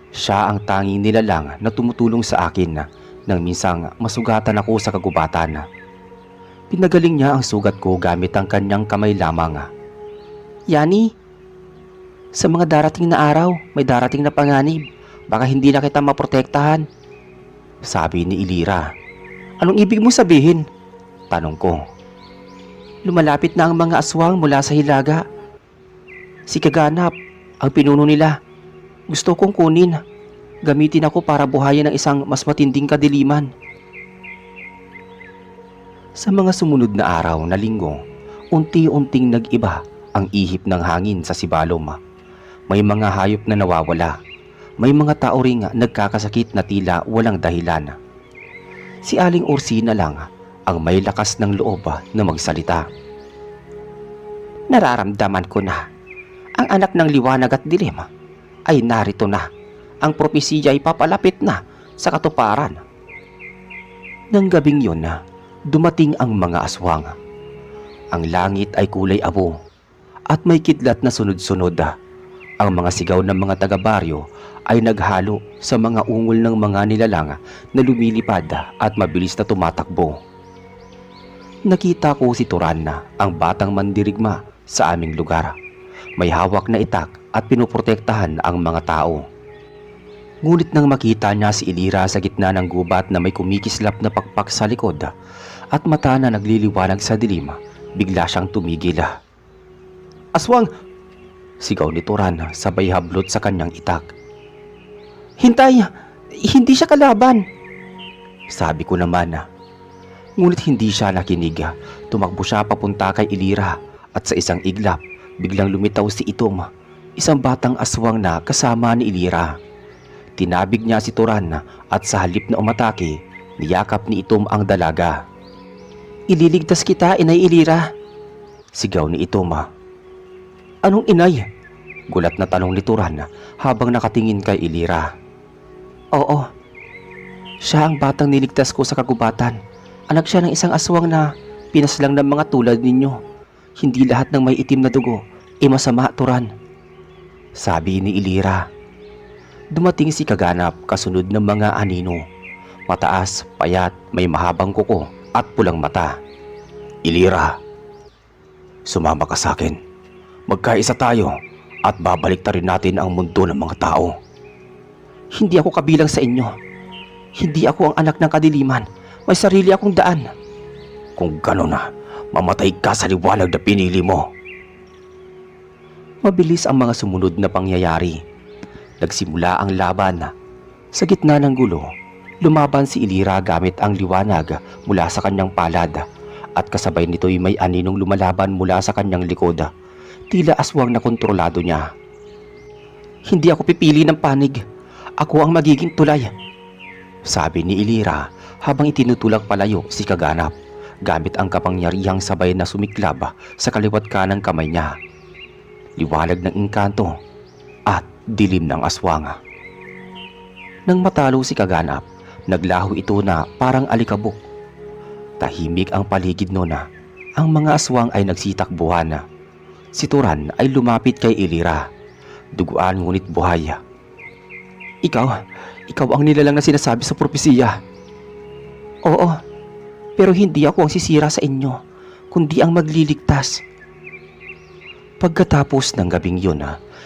Siya ang tanging nilalang na tumutulong sa akin nang minsang masugatan ako sa kagubatan. Pinagaling niya ang sugat ko gamit ang kanyang kamay lamang. Yani, sa mga darating na araw, may darating na panganib. Baka hindi na kita maprotektahan. Sabi ni Elira. Anong ibig mo sabihin? Tanong ko. Lumalapit na ang mga aswang mula sa hilaga. Si Kaganap, ang pinuno nila. Gusto kong kunin. Gamitin ako para buhayin ng isang mas matinding kadiliman. Sa mga sumunod na araw na linggo, unti-unting nag-iba ang ihip ng hangin sa Sibalom. May mga hayop na nawawala. May mga tao ring nagkakasakit na tila walang dahilan. Si Aling Ursina lang ang may lakas ng loob na magsalita. Nararamdaman ko na ang anak ng liwanag at dilim ay narito na. Ang propesiya ay papalapit na sa katuparan. Nang gabing yun na dumating ang mga aswang. Ang langit ay kulay abo at may kidlat na sunod-sunod. Ang mga sigaw ng mga taga-baryo ay naghalo sa mga ungol ng mga nilalang na lumilipad at mabilis na tumatakbo. Nakita ko si Turan, ang batang mandirigma sa aming lugar. May hawak na itak at pinoprotektahan ang mga tao. Ngunit nang makita niya si Elira sa gitna ng gubat na may kumikislap na pakpak sa likod at mata na nagliliwanag sa dilim, bigla siyang tumigil. Aswang! Sigaw ni Turan sabay hablot sa kanyang itak. Hintay! Hindi siya kalaban! Sabi ko naman. Ngunit hindi siya nakinig. Tumakbo siya papunta kay Elira at sa isang iglap, biglang lumitaw si Itom, isang batang aswang na kasama ni Elira. Tinabig niya si Turan at sa halip na umatake, niyakap ni Itom ang dalaga. Ililigtas kita, Inay Elira! Sigaw ni Itom. Anong inay? Gulat na tanong ni Turan habang nakatingin kay Elira. Oo, siya ang batang niligtas ko sa kagubatan. Anak siya ng isang aswang na pinaslang ng mga tulad ninyo. Hindi lahat ng may itim na dugo ay masama, Turan. Sabi ni Elira. Dumating si Kaganap kasunod ng mga anino. Mataas, payat, may mahabang kuko at pulang mata. Elira, sumama ka sa akin. Magkaisa tayo at babalik ta rin natin ang mundo ng mga tao. Hindi ako kabilang sa inyo. Hindi ako ang anak ng kadiliman. May sarili akong daan. Kung gano'n na, mamatay ka sa liwanag na pinili mo. Mabilis ang mga sumunod na pangyayari. Nagsimula ang laban. Sa gitna ng gulo, lumaban si Elira gamit ang liwanag mula sa kanyang palad at kasabay nito'y may aninong lumalaban mula sa kanyang likod. Tila aswang na kontrolado niya. Hindi ako pipili ng panig. Ako ang magiging tulay. Sabi ni Elira habang itinutulak palayo si Kaganap gamit ang kapangyarihang sabay na sumiklab sa kaliwat kanang kamay niya. Liwanag ng engkanto at dilim ng aswang. Nang matalo si Kaganap, naglaho ito na parang alikabok. Tahimik ang paligid noon. Ang mga aswang ay nagsitakbuhan. Si Turan ay lumapit kay Elira. Duguan ngunit buhay. Ikaw ang nilalang na sinasabi sa propesiya. Oo, pero hindi ako ang sisira sa inyo, kundi ang magliligtas. Pagkatapos ng gabing yun,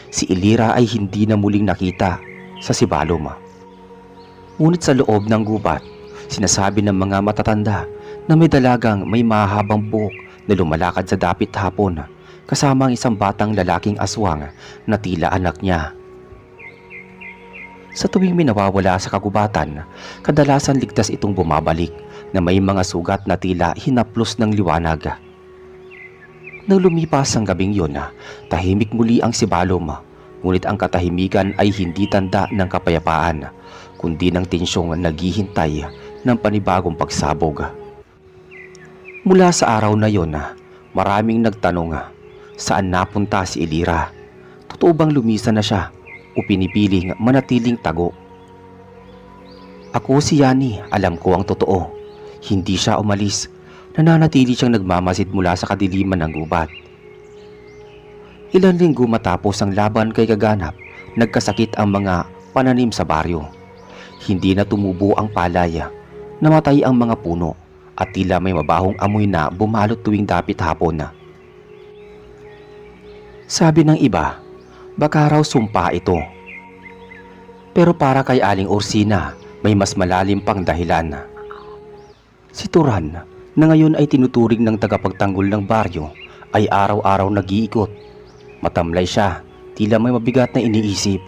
si Elira ay hindi na muling nakita sa Sibalom. Ngunit sa loob ng gubat, sinasabi ng mga matatanda na may dalagang may mahabang buhok na lumalakad sa dapit hapon kasama ang isang batang lalaking aswang na tila anak niya. Sa tuwing may nawawala sa kagubatan, kadalasan ligtas itong bumabalik na may mga sugat na tila hinaplos ng liwanag. Nang lumipas ang gabing yun, tahimik muli ang Sibalom, ngunit ang katahimikan ay hindi tanda ng kapayapaan, kundi ng tensyong naghihintay ng panibagong pagsabog. Mula sa araw na yun, maraming nagtanong saan napunta si Elira. Totoo bang lumisan na siya o pinipiling manatiling tago? Ako si Yani, alam ko ang totoo. Hindi siya umalis. Nananatili siyang nagmamasid mula sa kadiliman ng gubat. Ilang linggo matapos ang laban kay Kaganap, nagkasakit ang mga pananim sa baryo. Hindi na tumubo ang palay, namatay ang mga puno at tila may mabahong amoy na bumalot tuwing dapit hapon. Sabi ng iba, baka raw sumpa ito. Pero para kay Aling Ursina, may mas malalim pang dahilan. Si Turan, na ngayon ay tinuturing ng tagapagtanggol ng baryo, ay araw-araw nag-iikot. Matamlay siya, tila may mabigat na iniisip.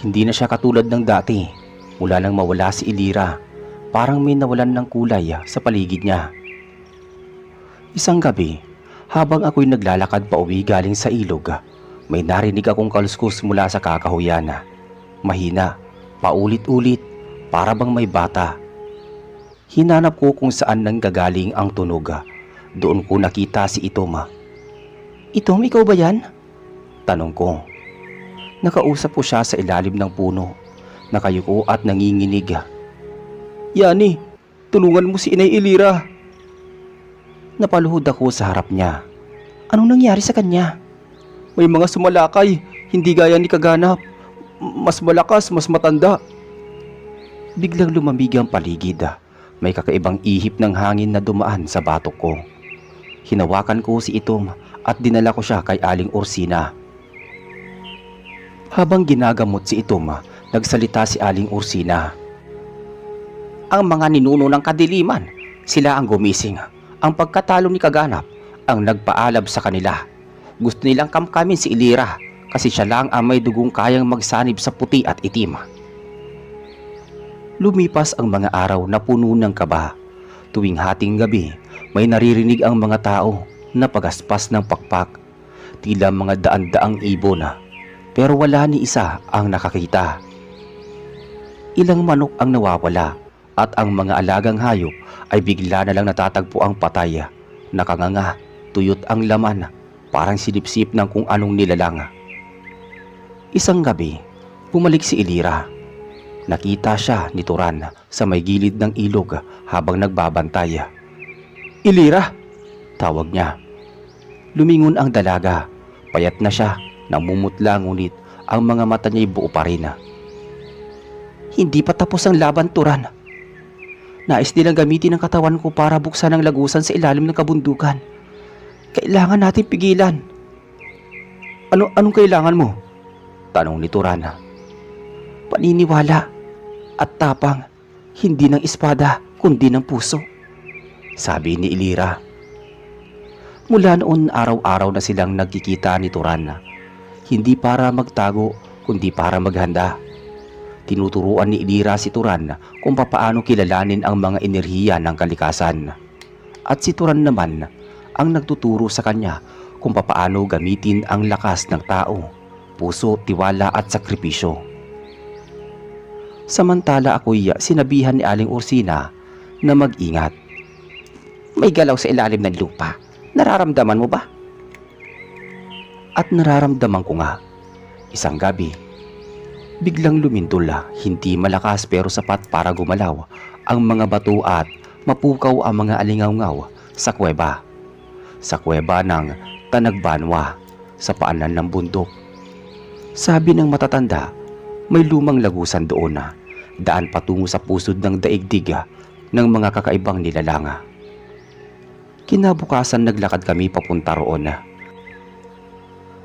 Hindi na siya katulad ng dati. Mula nang mawala si Elira, parang may nawalan ng kulay sa paligid niya. Isang gabi, habang ako'y naglalakad pa uwi galing sa ilog, may narinig akong kaluskus mula sa kakahuyan. Mahina, paulit-ulit, para bang may bata. Hinanap ko kung saan nanggagaling ang tunog. Doon ko nakita si Itom. "Itom, ikaw ba yan?" tanong ko. Nakausap ko siya sa ilalim ng puno. Nakayuko at nanginginig. "Yani, tulungan mo si Inay Elira." Napaluhod ako sa harap niya. "Anong nangyari sa kanya?" "May mga sumalakay, hindi gaya ni kaganap. Mas malakas, mas matanda." Biglang lumamig ang paligid. May kakaibang ihip ng hangin na dumaan sa batok ko. Hinawakan ko si Itom at dinala ko siya kay Aling Ursina. Habang ginagamot si Itom, nagsalita si Aling Ursina. "Ang mga ninuno ng kadiliman, sila ang gumising. Ang pagkatalo ni kaganap ang nagpaalab sa kanila. Gusto nilang kamkamin si Elira kasi siya lang ang may dugong kayang magsanib sa puti at itim." Lumipas ang mga araw na puno ng kaba. Tuwing hating gabi, may naririnig ang mga tao na pagaspas ng pakpak. Tila mga daan-daang ibon, pero wala ni isa ang nakakita. Ilang manok ang nawawala at ang mga alagang hayop ay bigla na lang natatagpo ang patay. Nakanganga, tuyot ang laman, parang silipsip ng kung anong nilalang. Isang gabi, bumalik si Elira. Nakita siya ni Turan sa may gilid ng ilog habang nagbabantay. "Elira!" tawag niya. Lumingon ang dalaga. Payat na siya, namumutla ngunit ang mga mata niya'y buo pa rin. "Hindi pa tapos ang laban, Turan. Nais nilang gamitin ang katawan ko para buksan ang lagusan sa ilalim ng kabundukan. Kailangan natin pigilan." Anong kailangan mo?" tanong ni Turan. "Paniniwala at tapang, hindi ng espada kundi ng puso," sabi ni Elira. Mula noon, araw-araw na silang nagkikita ni Turan. Hindi para magtago kundi para maghanda. Tinuturuan ni Elira si Turan kung papaano kilalanin ang mga enerhiya ng kalikasan. At si Turan naman ang nagtuturo sa kanya kung papaano gamitin ang lakas ng tao, puso, tiwala at sakripisyo. Samantala ako'y sinabihan ni Aling Ursina na mag-ingat. "May galaw sa ilalim ng lupa. Nararamdaman mo ba?" At nararamdaman ko nga. Isang gabi, biglang lumindol, hindi malakas pero sapat para gumalaw ang mga bato at mapukaw ang mga alingawngaw sa kuweba. Sa kuweba ng Tanagbanwa, sa paanan ng bundok. Sabi ng matatanda, may lumang lagusan doon, daan patungo sa pusod ng daigdig ng mga kakaibang nilalanga. Kinabukasan naglakad kami papunta roon.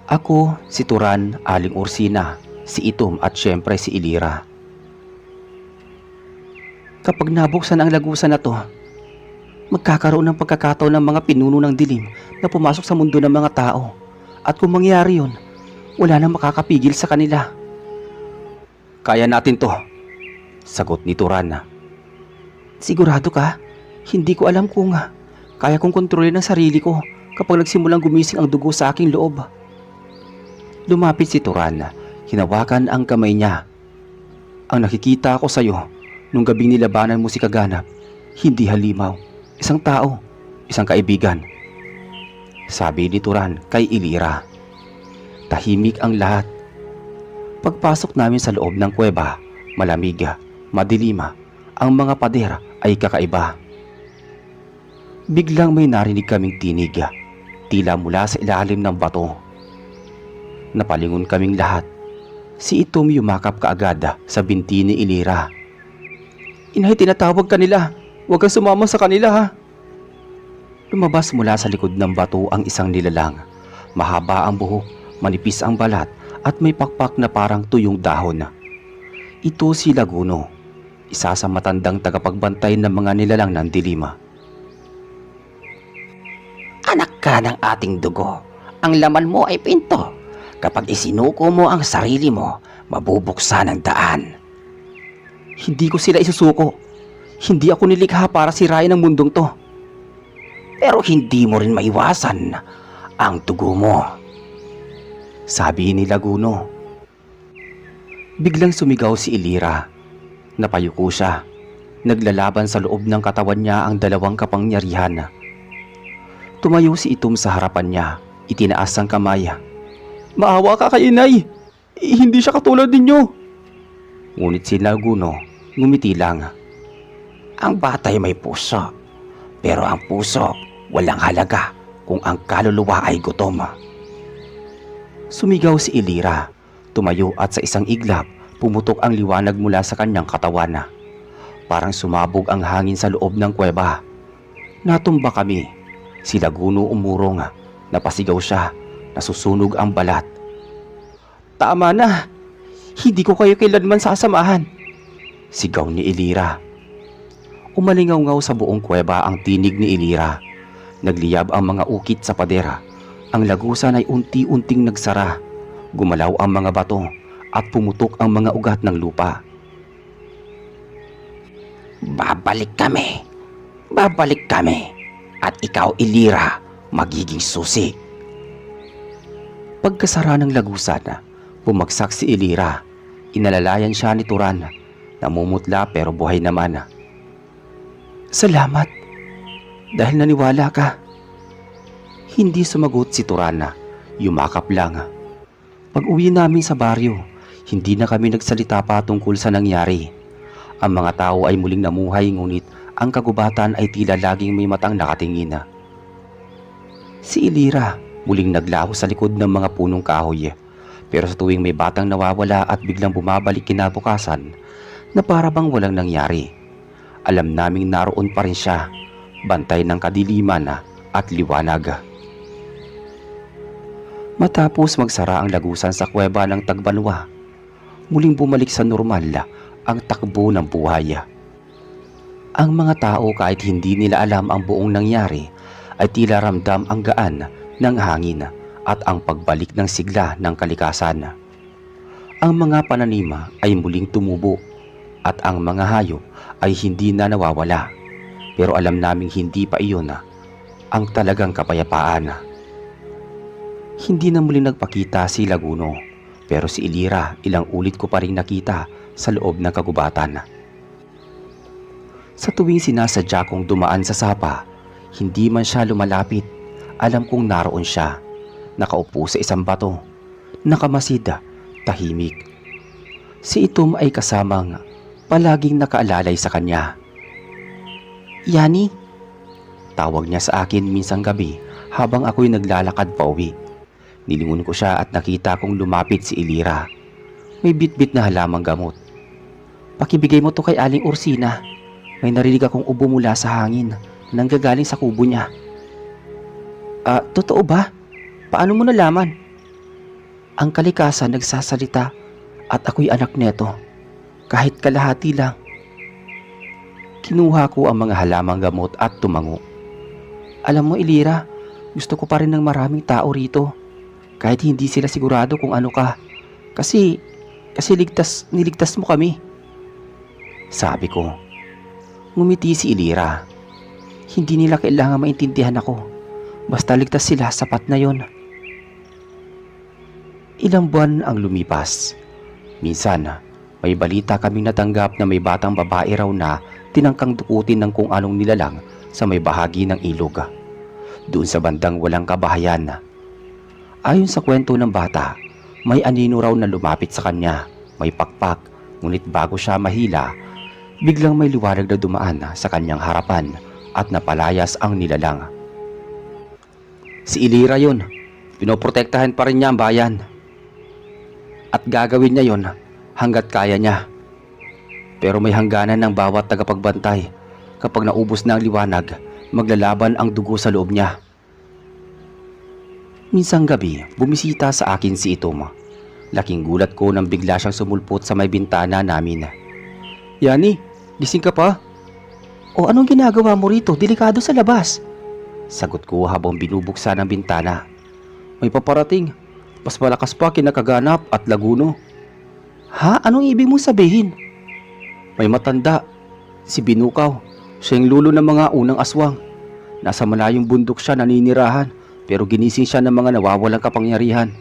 Ako, si Turan, Aling Ursina, si Itom at syempre si Elira. "Kapag nabuksan ang lagusan na to, magkakaroon ng pagkakataon ng mga pinuno ng dilim na pumasok sa mundo ng mga tao. At kung mangyari yun, wala nang makakapigil sa kanila." "Kaya natin to," sagot ni Turan. "Sigurado ka? Hindi ko alam kung kaya kong kontrolin ang sarili ko kapag nagsimulang gumising ang dugo sa aking loob." Lumapit si Turan, hinawakan ang kamay niya. "Ang nakikita ko sa'yo nung gabing nilabanan mo si kaganap, hindi halimaw, isang tao, isang kaibigan," sabi ni Turan kay Elira. Tahimik ang lahat. Pagpasok namin sa loob ng kuweba, malamig, madilim, ang mga pader ay kakaiba. Biglang may narinig kaming tinig, tila mula sa ilalim ng bato. Napalingon kaming lahat. Si Itom yumakap kaagad sa binti ni Elira. "Inay, tinatawag ka nila. Huwag kang sumama sa kanila, ha." Lumabas mula sa likod ng bato ang isang nilalang. Mahaba ang buhok, manipis ang balat at may pakpak na parang tuyong dahon. Ito si Laguno, isa sa matandang tagapagbantay ng mga nilalang ng dilim. Anak ka ng ating dugo. Ang laman mo ay pinto. Kapag isinuko mo ang sarili mo, mabubuksan ang daan. Hindi ko sila isusuko. Hindi ako nilikha para sirain ang mundong to. Pero hindi mo rin maiwasan ang dugo mo, sabi ni Laguno. Biglang sumigaw si Ilira. Napayuko siya. Naglalaban sa loob ng katawan niya ang dalawang kapangyarihan. Tumayo si Itom sa harapan niya. Itinaas ang kamay. Maawa ka kay inay. Hindi siya katulad ninyo. Ngunit si Laguno ngumiti lang. Ang batay may puso, pero ang puso walang halaga kung ang kaluluwa ay gutom. Sumigaw si Ilira. Tumayo at sa isang iglap, pumutok ang liwanag mula sa kanyang katawan. Parang sumabog ang hangin sa loob ng kuweba. Natumba kami. Si Laguno umurong. Napasigaw siya. Nasusunog ang balat. Tama na. Hindi ko kayo kailanman sasamahan. Sigaw ni Ilira. Umalingaw-ngaw sa buong kuweba ang tinig ni Ilira. Nagliyab ang mga ukit sa padera. Ang lagusan ay unti-unting nagsara. Gumalaw ang mga bato at pumutok ang mga ugat ng lupa. Babalik kami, at ikaw, Ilira, magiging susi. Pagkasara ng lagusan, bumagsak si Ilira. Inalalayan siya ni Turan. Namumutla pero buhay naman. Salamat. Dahil naniwala ka. Hindi sumagot si Turan. Yumakap lang. Pag-uwi namin sa baryo, hindi na kami nagsalita pa tungkol sa nangyari. Ang mga tao ay muling namuhay ngunit ang kagubatan ay tila laging may matang nakatingin. Si Ilira muling naglaho sa likod ng mga punong kahoy. Pero sa tuwing may batang nawawala at biglang bumabalik kinabukasan, na para bang walang nangyari. Alam naming naroon pa rin siya, bantay ng kadiliman at liwanag. Matapos magsara ang lagusan sa kuweba ng Tagbanwa, muling bumalik sa normal ang takbo ng buhay. Ang mga tao kahit hindi nila alam ang buong nangyari ay tila ramdam ang gaan ng hangin at ang pagbalik ng sigla ng kalikasan. Ang mga pananima ay muling tumubo at ang mga hayop ay hindi na nawawala. Pero alam naming hindi pa iyon ang talagang kapayapaan. Hindi na muli nagpakita si Laguno, pero si Ilira ilang ulit ko pa rin nakita sa loob ng kagubatan. Sa tuwing sinasadya kong dumaan sa sapa, hindi man siya lumalapit. Alam kong naroon siya, nakaupo sa isang bato, nakamasid, tahimik. Si Itom ay kasamang palaging nakaalalay sa kanya. Yani, tawag niya sa akin minsang gabi habang ako'y naglalakad pa uwi. Nilingon ko siya at nakita kong lumapit si Ilira. May bitbit na halamang gamot. Pakibigay mo to kay Aling Ursina. May narinig akong ubo mula sa hangin nang gagaling sa kubo niya. Totoo ba? Paano mo nalaman? Ang kalikasan nagsasalita at ako'y anak neto. Kahit kalahati lang. Kinuha ko ang mga halamang gamot at tumango. Alam mo, Ilira, gusto ko pa rin ng maraming tao rito. Kahit hindi sila sigurado kung ano ka. Kasi niligtas mo kami. Sabi ko. Ngumiti si Ilira. Hindi nila kailangan maintindihan ako. Basta ligtas sila, sapat na yon. Ilang buwan ang lumipas. Minsan, may balita kaming natanggap na may batang babae raw na tinangkang dukutin ng kung anong nilalang sa may bahagi ng ilog. Doon sa bandang walang kabahayan. Ayon sa kwento ng bata, may anino raw na lumapit sa kanya, may pakpak, ngunit bago siya mahila, biglang may liwanag na dumaan sa kanyang harapan at napalayas ang nilalang. Si Ilira yun, pinoprotektahan pa rin niya ang bayan. At gagawin niya yon hanggat kaya niya. Pero may hangganan ng bawat tagapagbantay. Kapag naubos na ang liwanag, maglalaban ang dugo sa loob niya. Minsang gabi, bumisita sa akin si Itom. Laking gulat ko nang bigla siyang sumulpot sa may bintana namin. Yani, gising ka pa? O anong ginagawa mo rito? Delikado sa labas. Sagot ko habang binubuksan ang bintana. May paparating. Mas malakas pa kinakaganap at Laguno. Ha? Anong ibig mong sabihin? May matanda, si Binukaw. Siya yung lulo ng mga unang aswang. Nasa malayong bundok siya naninirahan, pero ginising siya ng mga nawawalang kapangyarihan.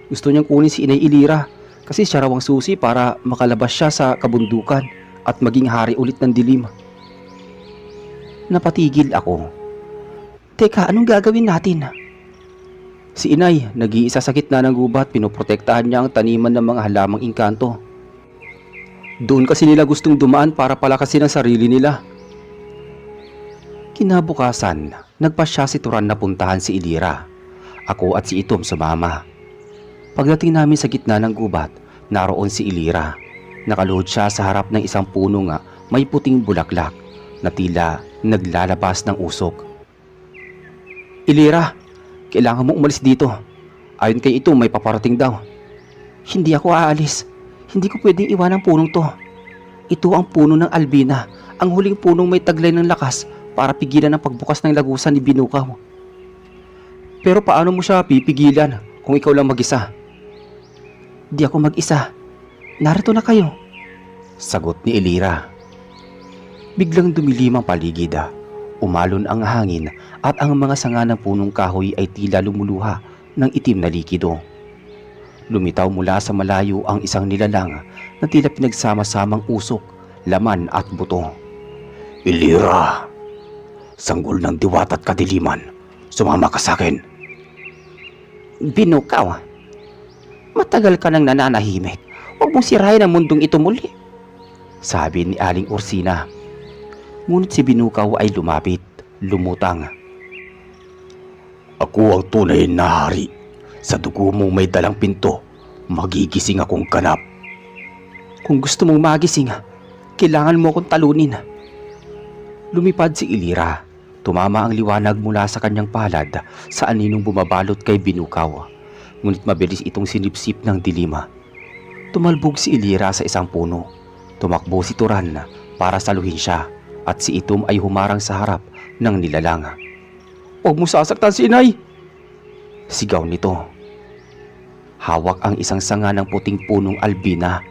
Gusto niyang kunin si Inay Ilira kasi siya raw ang susi para makalabas siya sa kabundukan at maging hari ulit ng dilim. Napatigil ako. Teka, anong gagawin natin? Si Inay, nag-iisa sa gitna ng gubat, pinoprotektahan niya ang taniman ng mga halamang engkanto. Doon kasi nila gustong dumaan para palakasin ang sarili nila. Kinabukasan, nagpasya si Turan na puntahan si Ilira. Ako at si Itom sumama. Pagdating namin sa gitna ng gubat, naroon si Ilira. Nakaluhod siya sa harap ng isang puno nga may puting bulaklak na tila naglalabas ng usok. Ilira, kailangan mo umalis dito. Ayon kay Itom, may paparating daw. Hindi ako aalis. Hindi ko pwedeng iwan ang punong to. Ito ang puno ng Albina, ang huling punong may taglay ng lakas para pigilan ang pagbukas ng lagusan ni Binukaw. Pero paano mo siya pipigilan kung ikaw lang mag-isa? Di ako mag-isa. Narito na kayo. Sagot ni Ilira. Biglang dumilim ang paligid. Umalon ang hangin at ang mga sanga ng punong kahoy ay tila lumuluha ng itim na likido. Lumitaw mula sa malayo ang isang nilalang na tila pinagsama-samang usok, laman at buto. Ilira! Sanggol ng diwata at kadiliman, sumama ka sa akin. Binukaw, matagal ka nang nananahimik. Huwag mong sirahin ang mundong ito muli, sabi ni Aling Orsina. Ngunit si Binukaw ay lumapit, lumutang. Ako ang tunay na hari. Sa dugo mong may dalang pinto, magigising akong ganap. Kung gusto mong magising, kailangan mo akong talunin. Lumipad si Ilira. Tumama ang liwanag mula sa kanyang palad sa aninong bumabalot kay Binukaw. Ngunit mabilis itong sinipsip ng dilima. Tumalbog si Ilira sa isang puno. Tumakbo si Turan para saluhin siya at si Itom ay humarang sa harap ng nilalang. Huwag mo sasaktan si Inay! Sigaw nito. Hawak ang isang sanga ng puting punong Albina.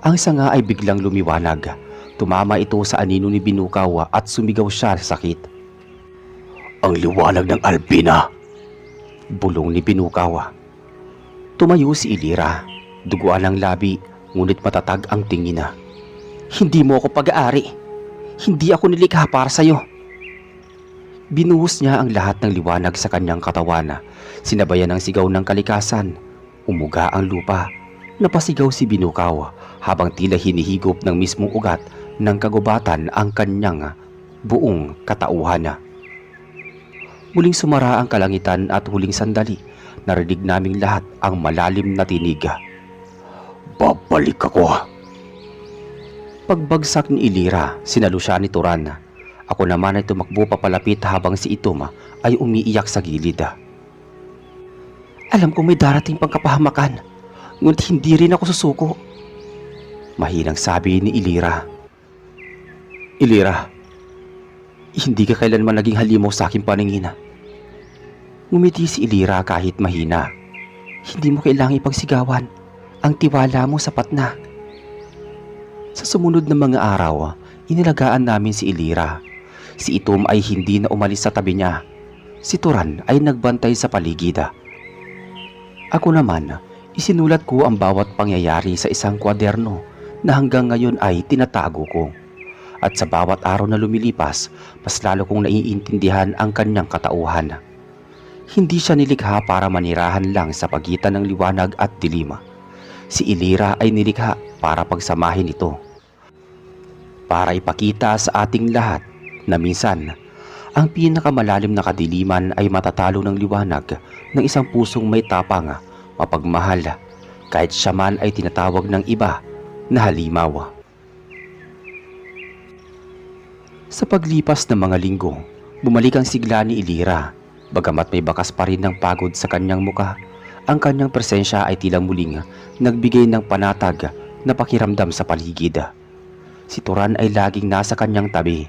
Ang sanga ay biglang lumiwanag. Tumama ito sa anino ni Binukaw at sumigaw siya sa sakit. Ang liwanag ng Albina! Bulong ni Binukaw. Tumayo si Ilira. Duguan ang labi, ngunit matatag ang tingin. Hindi mo ako pag-aari. Hindi ako nilikha para sa'yo. Binuhos niya ang lahat ng liwanag sa kanyang katawan. Sinabayan ng sigaw ng kalikasan. Umuga ang lupa. Napasigaw si Binukaw habang tila hinihigop ng mismong ugat ng kagubatan ang kanyang buong katauhan. Muling sumara ang kalangitan at huling sandali, narinig naming lahat ang malalim na tinig. Babalik ako! Pagbagsak ni Ilira, sinalo siya ni Turan. Ako naman ay tumakbo papalapit habang si Itom ay umiiyak sa gilid. Alam kong may darating pang kapahamakan, ngunit hindi rin ako susuko. Mahinang sabi ni Ilira. Ilira, hindi ka kailanman naging halimaw sa aking paningin. Ngumiti si Ilira kahit mahina. Hindi mo kailangang ipagsigawan. Ang tiwala mo sapat na. Sa sumunod na mga araw, inilagaan namin si Ilira. Si Itom ay hindi na umalis sa tabi niya. Si Turan ay nagbantay sa paligid. Ako naman, isinulat ko ang bawat pangyayari sa isang kwaderno na hanggang ngayon ay tinatago ko. At sa bawat araw na lumilipas, mas lalo kong naiintindihan ang kanyang katauhan. Hindi siya nilikha para manirahan lang sa pagitan ng liwanag at dilim. Si Ilira ay nilikha para pagsamahin ito. Para ipakita sa ating lahat na minsan, ang pinakamalalim na kadiliman ay matatalo ng liwanag ng isang pusong may tapang, mapagmahal, kahit siya man ay tinatawag ng iba na halimaw. Sa paglipas ng mga linggo, bumalik ang sigla ni Ilira. Bagamat may bakas pa rin ng pagod sa kanyang muka, ang kanyang presensya ay tila muling nagbigay ng panatag na pakiramdam sa paligid. Si Turan ay laging nasa kanyang tabi,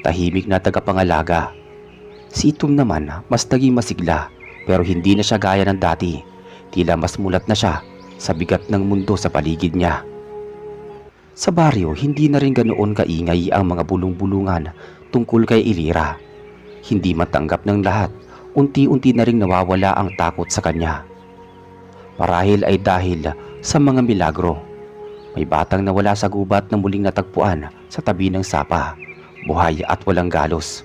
tahimik na tagapangalaga. Si Itom naman mas naging masigla, pero hindi na siya gaya ng dati. Tila mas mulat na siya sa bigat ng mundo sa paligid niya. Sa baryo, hindi na rin ganoon kaingay ang mga bulong-bulungan tungkol kay Ilira. Hindi matanggap ng lahat, unti-unti na ring nawawala ang takot sa kanya. Marahil ay dahil sa mga milagro. May batang nawala sa gubat na muling natagpuan sa tabi ng sapa, buhay at walang galos.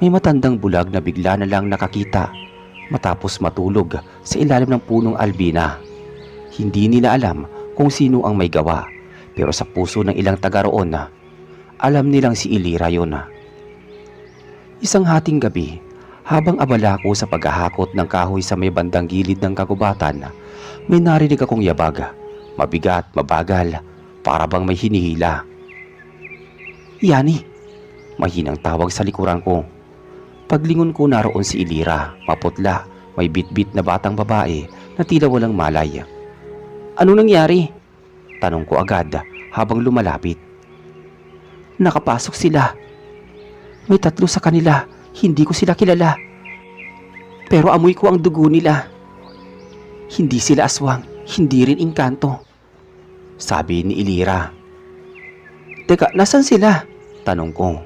May matandang bulag na bigla na lang nakakita matapos matulog sa ilalim ng punong albina. Hindi nila alam kung sino ang may gawa, pero sa puso ng ilang taga roon, alam nilang si Ilira yun. Isang hating gabi, habang abala ko sa paghahakot ng kahoy sa may bandang gilid ng kagubatan, may narinig akong yabag, mabigat, mabagal, para bang may hinihila. "Yani!" Mahinang tawag sa likuran ko. Paglingon ko, naroon si Ilira, maputla, may bitbit na batang babae na tila walang malay. "Ano nangyari?" Tanong ko agad habang lumalapit. "Nakapasok sila. May 3 sa kanila, hindi ko sila kilala. Pero amoy ko ang dugo nila. Hindi sila aswang, hindi rin engkanto," sabi ni Ilira. "Teka, nasan sila?" tanong ko.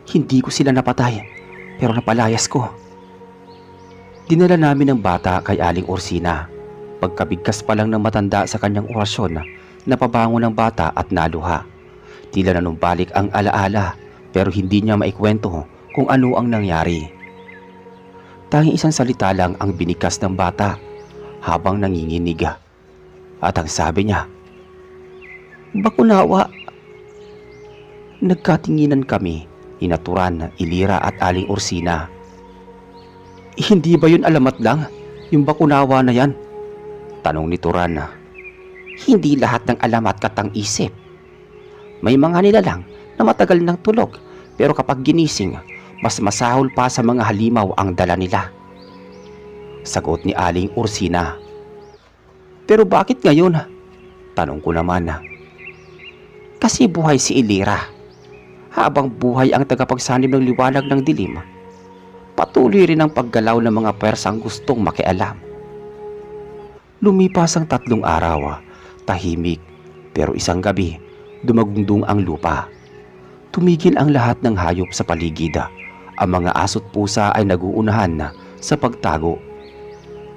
"Hindi ko sila napatay, pero napalayas ko." Dinala namin ang bata kay Aling Orsina. Pagkabigkas pa lang ng matanda sa kanyang orasyon, napabangon ang bata at naluha. Tila nanumbalik ang alaala, pero hindi niya maikwento kung ano ang nangyari. Tanging isang salita lang ang binikas ng bata habang nanginginig. At ang sabi niya, "Bakunawa." Nagkatinginan kami, inaturan, Ilira at Aling Orsina. "Hindi ba yun alamat lang? Yung bakunawa na yan?" tanong ni Turan. "Hindi lahat ng alamat katang isip. May mga nilalang na matagal ng tulog, pero kapag ginising, mas masahol pa sa mga halimaw ang dala nila," sagot ni Aling Orsina. "Pero bakit ngayon?" tanong ko naman. "Kasi buhay si Ilira. Habang buhay ang tagapagsanib ng liwanag ng dilim, patuloy rin ang paggalaw ng mga persang gustong makialam." Lumipas ang 3 araw, tahimik, pero isang gabi, dumagundong ang lupa. Tumigil ang lahat ng hayop sa paligid. Ang mga aso't pusa ay naguunahan sa pagtago.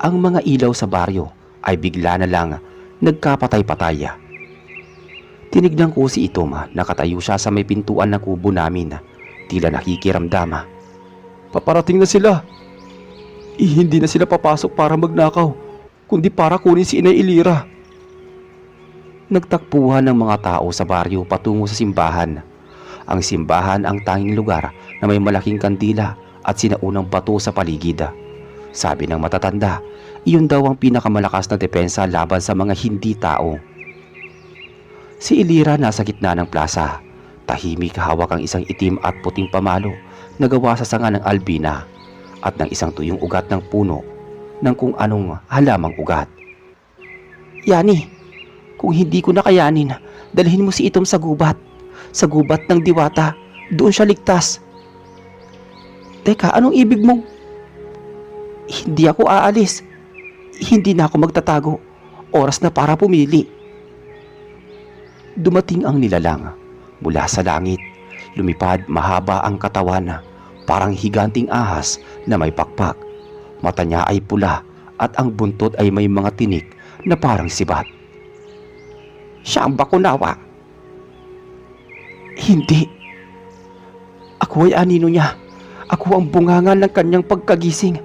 Ang mga ilaw sa baryo ay bigla na lang nagkapatay-patay. Tinignan ko si Itom, nakatayo siya sa may pintuan ng kubo namin, tila nakikiramdam. "Paparating na sila. Hindi na sila papasok para magnakaw, kundi para kunin si Inay Ilira." Nagtakbuhan ng mga tao sa baryo patungo sa simbahan. Ang simbahan ang tanging lugar na may malaking kandila at sinaunang bato sa paligid. Sabi ng matatanda, iyon daw ang pinakamalakas na depensa laban sa mga hindi tao. Si Ilira nasa gitna ng plaza. Tahimik, hawak ang isang itim at puting pamalo na gawa sa sanga ng albina at ng isang tuyong ugat ng puno ng kung anong halamang ugat. "Yani, kung hindi ko nakayanin, dalhin mo si Itom sa gubat. Sa gubat ng diwata, doon siya ligtas." "Teka, anong ibig mong?" "Hindi ako aalis. Hindi na ako magtatago. Oras na para pumili." Dumating ang nilalang. Mula sa langit, lumipad, mahaba ang katawan, parang higanting ahas na may pakpak. Mata niya ay pula at ang buntot ay may mga tinik na parang sibat. "Siya ang bakunawa." "Hindi. Ako ay anino niya. Ako ang bunganga ng kanyang pagkagising."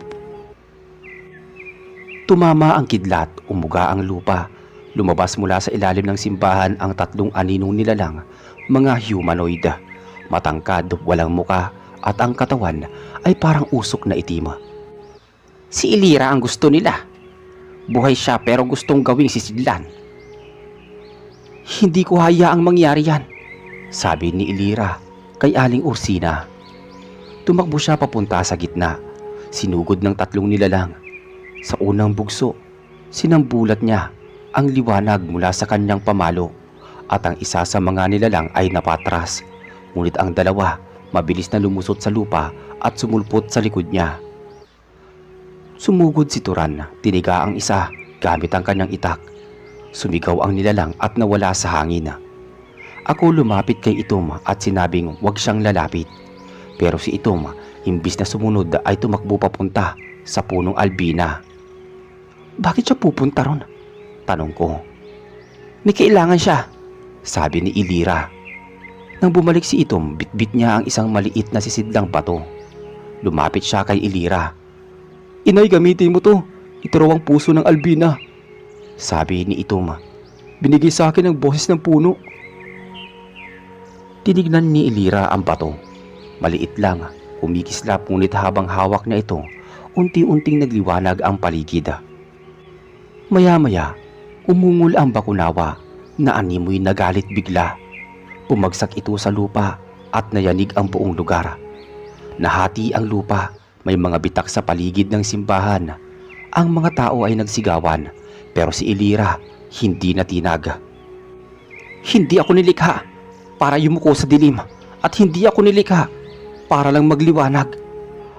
Tumama ang kidlat, umuga ang lupa. Lumabas mula sa ilalim ng simbahan ang 3 aninong nilalang, mga humanoid. Matangkad, walang muka, at ang katawan ay parang usok na itim. "Si Ilira ang gusto nila. Buhay siya pero gustong gawing sisidlan." "Hindi ko hayaang mangyari yan," sabi ni Ilira kay Aling Orsina. Tumakbo siya papunta sa gitna. Sinugod ng 3 nilalang. Sa unang bugso, sinambulat niya ang liwanag mula sa kanyang pamalo at ang isa sa mga nilalang ay napatras. Ngunit ang 2 mabilis na lumusot sa lupa at sumulpot sa likod niya. Sumugod si Turan, tiniga ang isa gamit ang kanyang itak. Sumigaw ang nilalang at nawala sa hangin. Ako lumapit kay Itom at sinabing huwag siyang lalapit. Pero si Itom, imbis na sumunod ay tumakbo papunta sa punong albina. Bakit siya pupunta ron? Tanong ko. May kailangan siya, sabi ni Ilira. Nang bumalik si Itom, bitbit niya ang isang maliit na sisidlang bato. Lumapit siya kay Ilira. Inay, gamitin mo to. Ito raw ang puso ng albina, sabi ni Itom. Binigay sa akin ang boses ng puno. Tinignan ni Ilira ang bato. Maliit lang, kumikislap ngunit habang hawak na ito, unti-unting nagliwanag ang paligid. Maya-maya, umungol ang bakunawa na animoy nagalit bigla. Bumagsak ito sa lupa at nayanig ang buong lugar. Nahati ang lupa, may mga bitak sa paligid ng simbahan. Ang mga tao ay nagsigawan, pero si Ilira hindi natinag. Hindi ako nilikha para yumuko sa dilim, at hindi ako nilikha para lang magliwanag.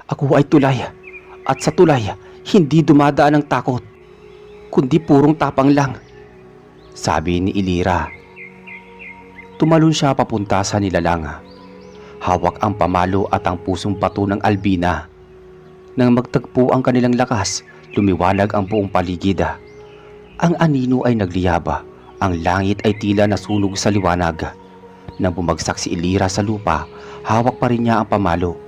Ako ay tulay, at sa tulay hindi dumadaan ang takot, kundi purong tapang lang, sabi ni Ilira. Tumalon siya papunta sa nilalang. Hawak ang pamalo at ang pusong bato ng albina. Nang magtagpo ang kanilang lakas, lumiwanag ang buong paligid. Ang anino ay nagliyaba, ang langit ay tila nasunog sa liwanag. Nang bumagsak si Ilira sa lupa, hawak pa rin niya ang pamalo.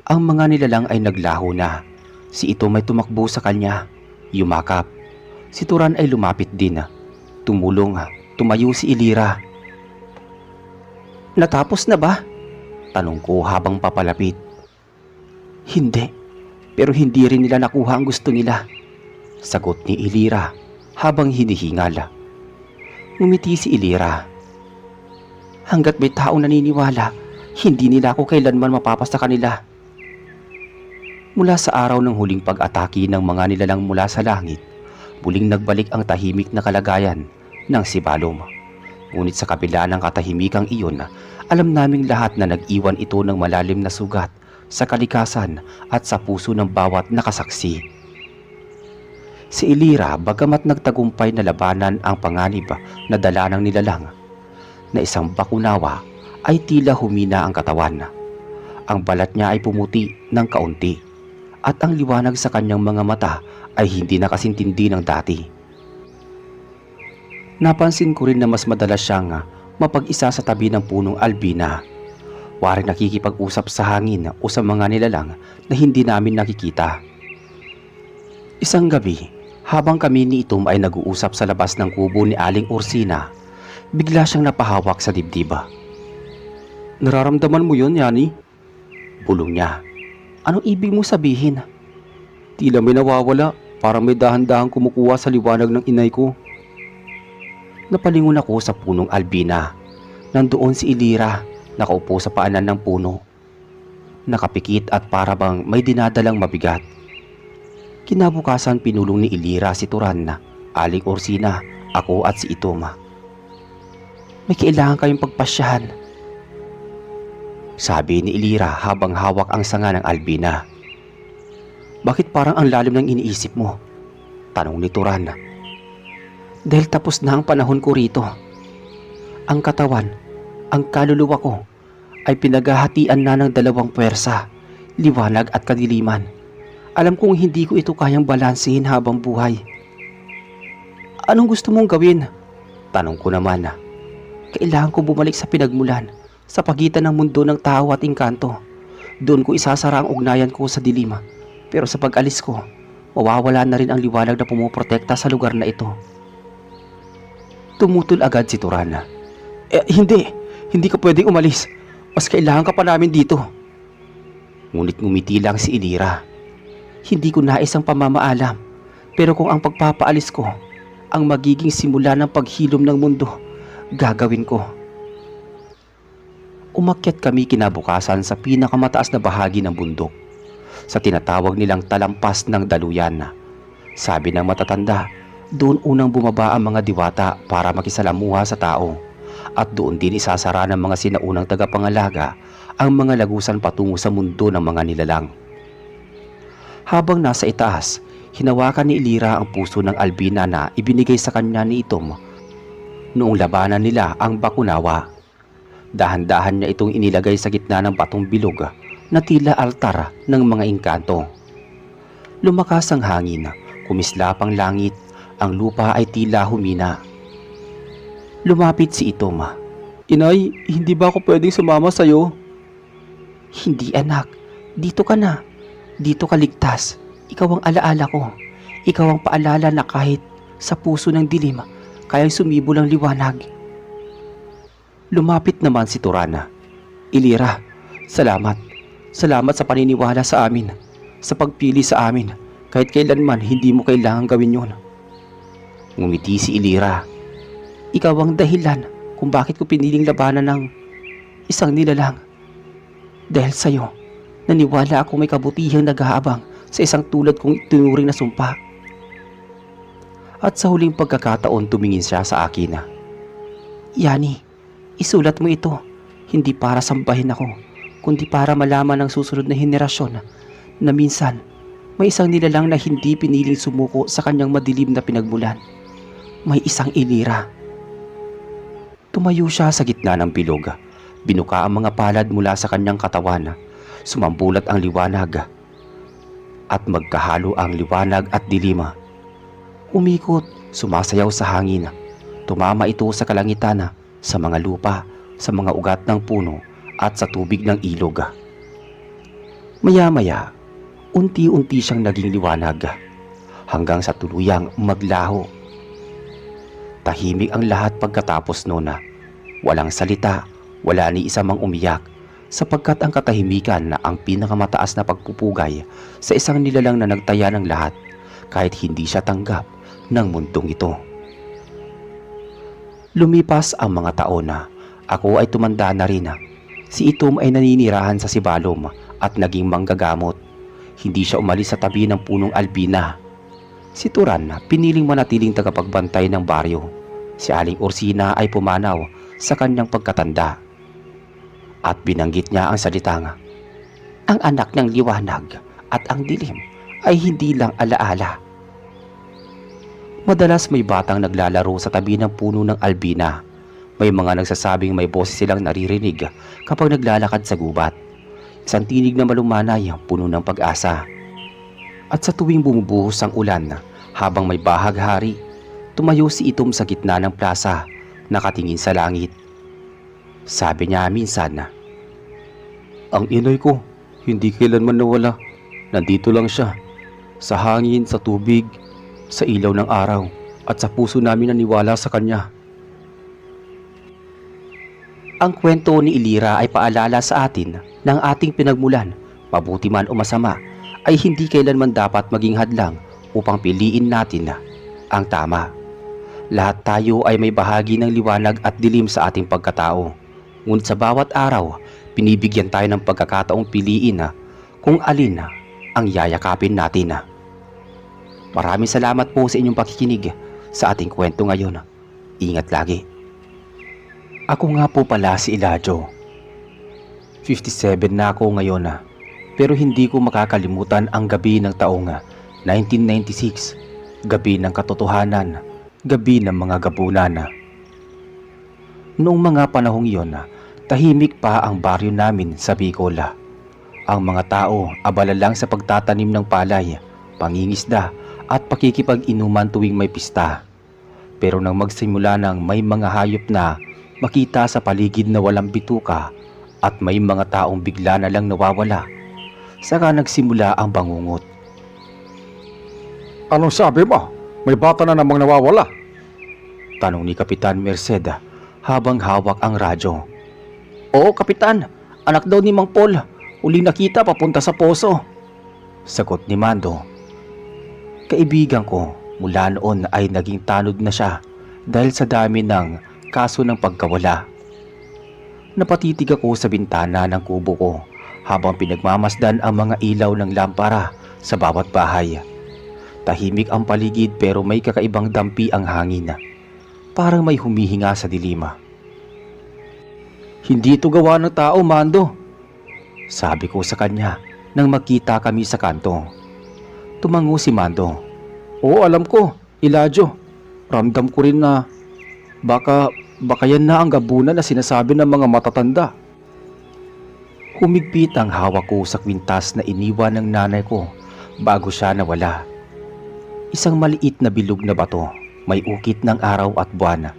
Ang mga nilalang ay naglaho na. Si Itom ay tumakbo sa kanya, yumakap. Si Turan ay lumapit din. Tumulong, tumayo si Ilira. Natapos na ba? Tanong ko habang papalapit. Hindi, pero hindi rin nila nakuha ang gusto nila, sagot ni Ilira habang hinihingal. Ngumiti si Ilira. Hanggat may taong naniniwala, hindi nila ako kailanman mapapasa kanila. Mula sa araw ng huling pag-atake ng mga nilalang mula sa langit, muling nagbalik ang tahimik na kalagayan ng Sibalom. Ngunit sa kabila ng katahimikang iyon, alam naming lahat na nag-iwan ito ng malalim na sugat sa kalikasan at sa puso ng bawat nakasaksi. Si Ilira, bagamat nagtagumpay na labanan ang panganib na dala ng nilalang, na isang bakunawa, ay tila humina ang katawan. Ang balat niya ay pumuti ng kaunti, at ang liwanag sa kanyang mga mata ay hindi nakasintindi ng dati. Napansin ko rin na mas madalas siyang mapag-isa sa tabi ng punong albina. Waring nakikipag-usap sa hangin o sa mga nilalang na hindi namin nakikita. Isang gabi, habang kami ni Itom ay nag-uusap sa labas ng kubo ni Aling Ursina, bigla siyang napahawak sa dibdib. Nararamdaman mo yun, Yani? Bulong niya. Anong ibig mo sabihin? Tila may nawawala, parang may dahan-dahang kumukuha sa liwanag ng inay ko. Napalingon ako sa punong albina. Nandoon si Ilira, nakaupo sa paanan ng puno. Nakapikit at para bang may dinadalang mabigat. Kinabukasan pinulong ni Ilira si Turan, Aling Ursina, ako at si Itom. May kailangan kayong pagpasyahan, sabi ni Ilira habang hawak ang sanga ng albina. Bakit parang ang lalim ng iniisip mo? Tanong ni Turan. Dahil tapos na ang panahon ko rito. Ang katawan, ang kaluluwa ko ay pinaghahatian na ng dalawang puwersa, liwanag at kadiliman. Alam kong hindi ko ito kayang balansehin habang buhay. Anong gusto mong gawin? Tanong ko naman. Kailangan ko bumalik sa pinagmulan, sa pagitan ng mundo ng tao at engkanto. Doon ko isasara ang ugnayan ko sa dilim. Pero sa pag-alis ko, mawawala na rin ang liwanag na pumuprotekta sa lugar na ito. Tumutol agad si Turan. Hindi ka pwedeng umalis. Mas kailangan ka pa namin dito. Ngunit ngumiti lang si Ilira. Hindi ko nais ang pamamaalam, pero kung ang pagpapaalis ko ang magiging simula ng paghilom ng mundo, gagawin ko. Umakyat kami kinabukasan sa pinakamataas na bahagi ng bundok, sa tinatawag nilang talampas ng daluyan. Sabi ng matatanda, doon unang bumaba ang mga diwata para makisalamuha sa tao, at doon din isasara ng mga sinaunang tagapangalaga ang mga lagusan patungo sa mundo ng mga nilalang. Habang nasa itaas, hinawakan ni Elira ang puso ng Albina na ibinigay sa kanya ni Itom noong labanan nila ang Bakunawa. Dahan-dahan niya itong inilagay sa gitna ng batong bilog na tila altar ng mga engkanto. Lumakas ang hangin, kumislap ang langit, ang lupa ay tila humina. Lumapit si Itom. Inay, hindi ba ako pwedeng sumama sa'yo? Hindi anak, dito ka na. Dito ka ligtas. Ikaw ang alaala ko. Ikaw ang paalala na kahit sa puso ng dilim, kayang sumibol ang liwanag. Lumapit naman si Turana. Elira, salamat. Salamat sa paniniwala sa amin. Sa pagpili sa amin. Kahit kailanman hindi mo kailangan gawin yun. Ngumiti si Elira. Ikaw ang dahilan kung bakit ko piniling labanan ng isang nilalang. Dahil sa'yo, naniwala ako may kabutihang nag-aabang sa isang tulad kong itinuring na sumpa. At sa huling pagkakataon tumingin siya sa akin. Yani, isulat mo ito, hindi para sambahin ako, kundi para malaman ng susunod na henerasyon na minsan may isang nilalang na hindi piniling sumuko sa kanyang madilim na pinagmulan. May isang Elira. Tumayo siya sa gitna ng bilog. Binuka ang mga palad mula sa kanyang katawan. Sumambulat ang liwanag. At magkahalo ang liwanag at dilim. Umikot, sumasayaw sa hangin. Tumama ito sa kalangitan, sa mga lupa, sa mga ugat ng puno at sa tubig ng ilog. Maya-maya, unti-unti siyang naging liwanag hanggang sa tuluyang maglaho. Tahimik ang lahat pagkatapos noon. Walang salita, wala ni isa mang umiyak sapagkat ang katahimikan na ang pinakamataas na pagpupugay sa isang nilalang na nagtaya ng lahat kahit hindi siya tanggap ng mundong ito. Lumipas ang mga taon na ako ay tumanda na rin. Si Itom ay naninirahan sa Sibalom at naging manggagamot. Hindi siya umalis sa tabi ng punong Albina. Si Turan piniling manatiling tagapagbantay ng baryo. Si Aling Ursina ay pumanaw sa kanyang pagkatanda. At binanggit niya ang salitang, ang anak ng liwanag at ang dilim ay hindi lang alaala. Madalas may batang naglalaro sa tabi ng puno ng Albina. May mga nagsasabing may boses silang naririnig kapag naglalakad sa gubat. Isang tinig na malumanay, puno ng pag-asa. At sa tuwing bumubuhos ang ulan, habang may bahaghari, tumayo si Itom sa gitna ng plaza, nakatingin sa langit. Sabi niya minsan, Ang inay ko, hindi kailanman nawala. Nandito lang siya. Sa hangin, sa tubig, sa ilaw ng araw, at sa puso namin naniwala sa kanya. ang kwento ni Elira ay paalala sa atin ng ating pinagmulan, mabuti man o masama, ay hindi kailanman dapat maging hadlang upang piliin natin ang tama. Lahat tayo ay may bahagi ng liwanag at dilim sa ating pagkatao. Ngunit sa bawat araw, binibigyan tayo ng pagkakataong piliin kung alin ang yayakapin natin. Maraming salamat po sa inyong pakikinig sa ating kwento ngayon. Ingat lagi. Ako nga po pala si Eladio. 57 na ako ngayon pero hindi ko makakalimutan ang gabi ng taong 1996, gabi ng katotohanan, gabi ng mga gabunan. Noong mga panahong iyon, tahimik pa ang baryo namin sa Bicol. Ang mga tao abala lang sa pagtatanim ng palay, pangingisda at pakikipag-inuman tuwing may pista. Pero nang magsimula ng may mga hayop na makita sa paligid na walang bituka at may mga taong bigla na lang nawawala, saka nagsimula ang bangungot. Anong sabi mo? May bata na namang nawawala. Tanong ni Kapitan Merced habang hawak ang radyo. Oo, Kapitan. Anak daw ni Mang Paul. Uling nakita papunta sa poso. Sagot ni Mando. Kaibigan ko, mula noon ay naging tanod na siya dahil sa dami ng kaso ng pagkawala. Napatitig ako sa bintana ng kubo ko habang pinagmamasdan ang mga ilaw ng lampara sa bawat bahay. Tahimik ang paligid pero may kakaibang dampi ang hangin. Parang may humihinga sa dilima. Hindi ito gawa ng tao, Mando. Sabi ko sa kanya nang magkita kami sa kanto. Tumango si Mando. Oo, alam ko, Elijah. Ramdam ko rin na baka yan na ang gabunan na sinasabi ng mga matatanda. Humigpit ang hawak ko sa kwintas na iniwan ng nanay ko bago siya nawala. Isang maliit na bilog na bato, may ukit ng araw at buwan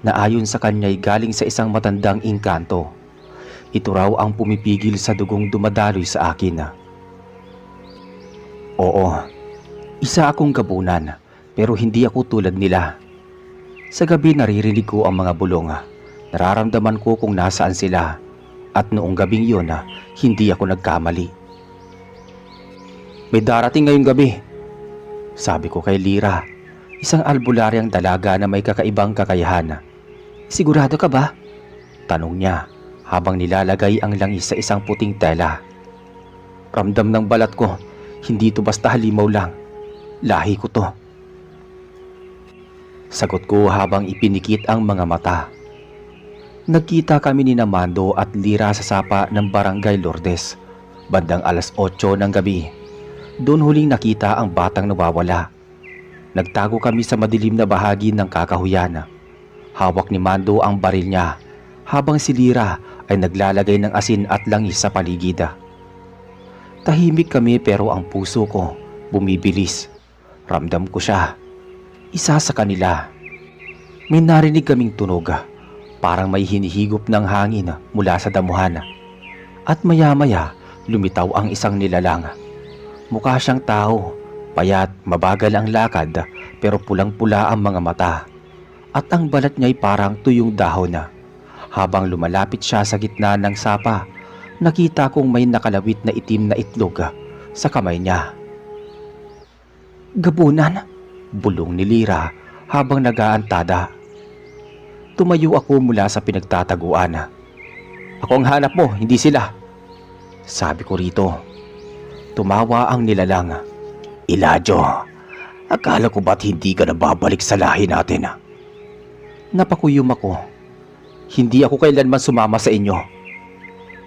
na ayon sa kanya'y galing sa isang matandang engkanto. Ito raw ang pumipigil sa dugong dumadaloy sa akin. Oo, isa akong gabunan pero hindi ako tulad nila. Sa gabi naririnig ko ang mga bulong. Nararamdaman ko kung nasaan sila. At noong gabing yun hindi ako nagkamali. May darating ngayong gabi. Sabi ko kay Lira, isang albularyang dalaga na may kakaibang kakayahan. Sigurado ka ba? Tanong niya habang nilalagay ang langis sa isang puting tela. Ramdam ng balat ko, hindi to basta halimaw lang. Lahi ko to. Sagot ko habang ipinikit ang mga mata. Nagkita kami ni Mando at Lira sa sapa ng Barangay Lourdes, bandang alas 8 ng gabi. Doon huling nakita ang batang nawawala. Nagtago kami sa madilim na bahagi ng kakahuyan. Hawak ni Mando ang baril niya, habang si Lira ay naglalagay ng asin at langis sa paligid. Tahimik kami pero ang puso ko bumibilis. Ramdam ko siya. Isa sa kanila. May narinig kaming tunog. Parang may hinihigop ng hangin mula sa damuhan. At maya-maya lumitaw ang isang nilalang. Mukha siyang tao, payat, mabagal ang lakad pero pulang-pula ang mga mata. At ang balat niya'y parang tuyong dahon. Habang lumalapit siya sa gitna ng sapa, nakita kong may nakalawit na itim na itlog sa kamay niya. Gabunan, bulong ni Lira habang nag-aantada. Tumayo ako mula sa pinagtataguan. Ako ang hanap mo, hindi sila. Sabi ko rito. Tumawa ang nilalang. Elijah, akala ko ba't hindi ka nababalik sa lahi natin? Napakuyom ako. Hindi ako kailanman sumama sa inyo.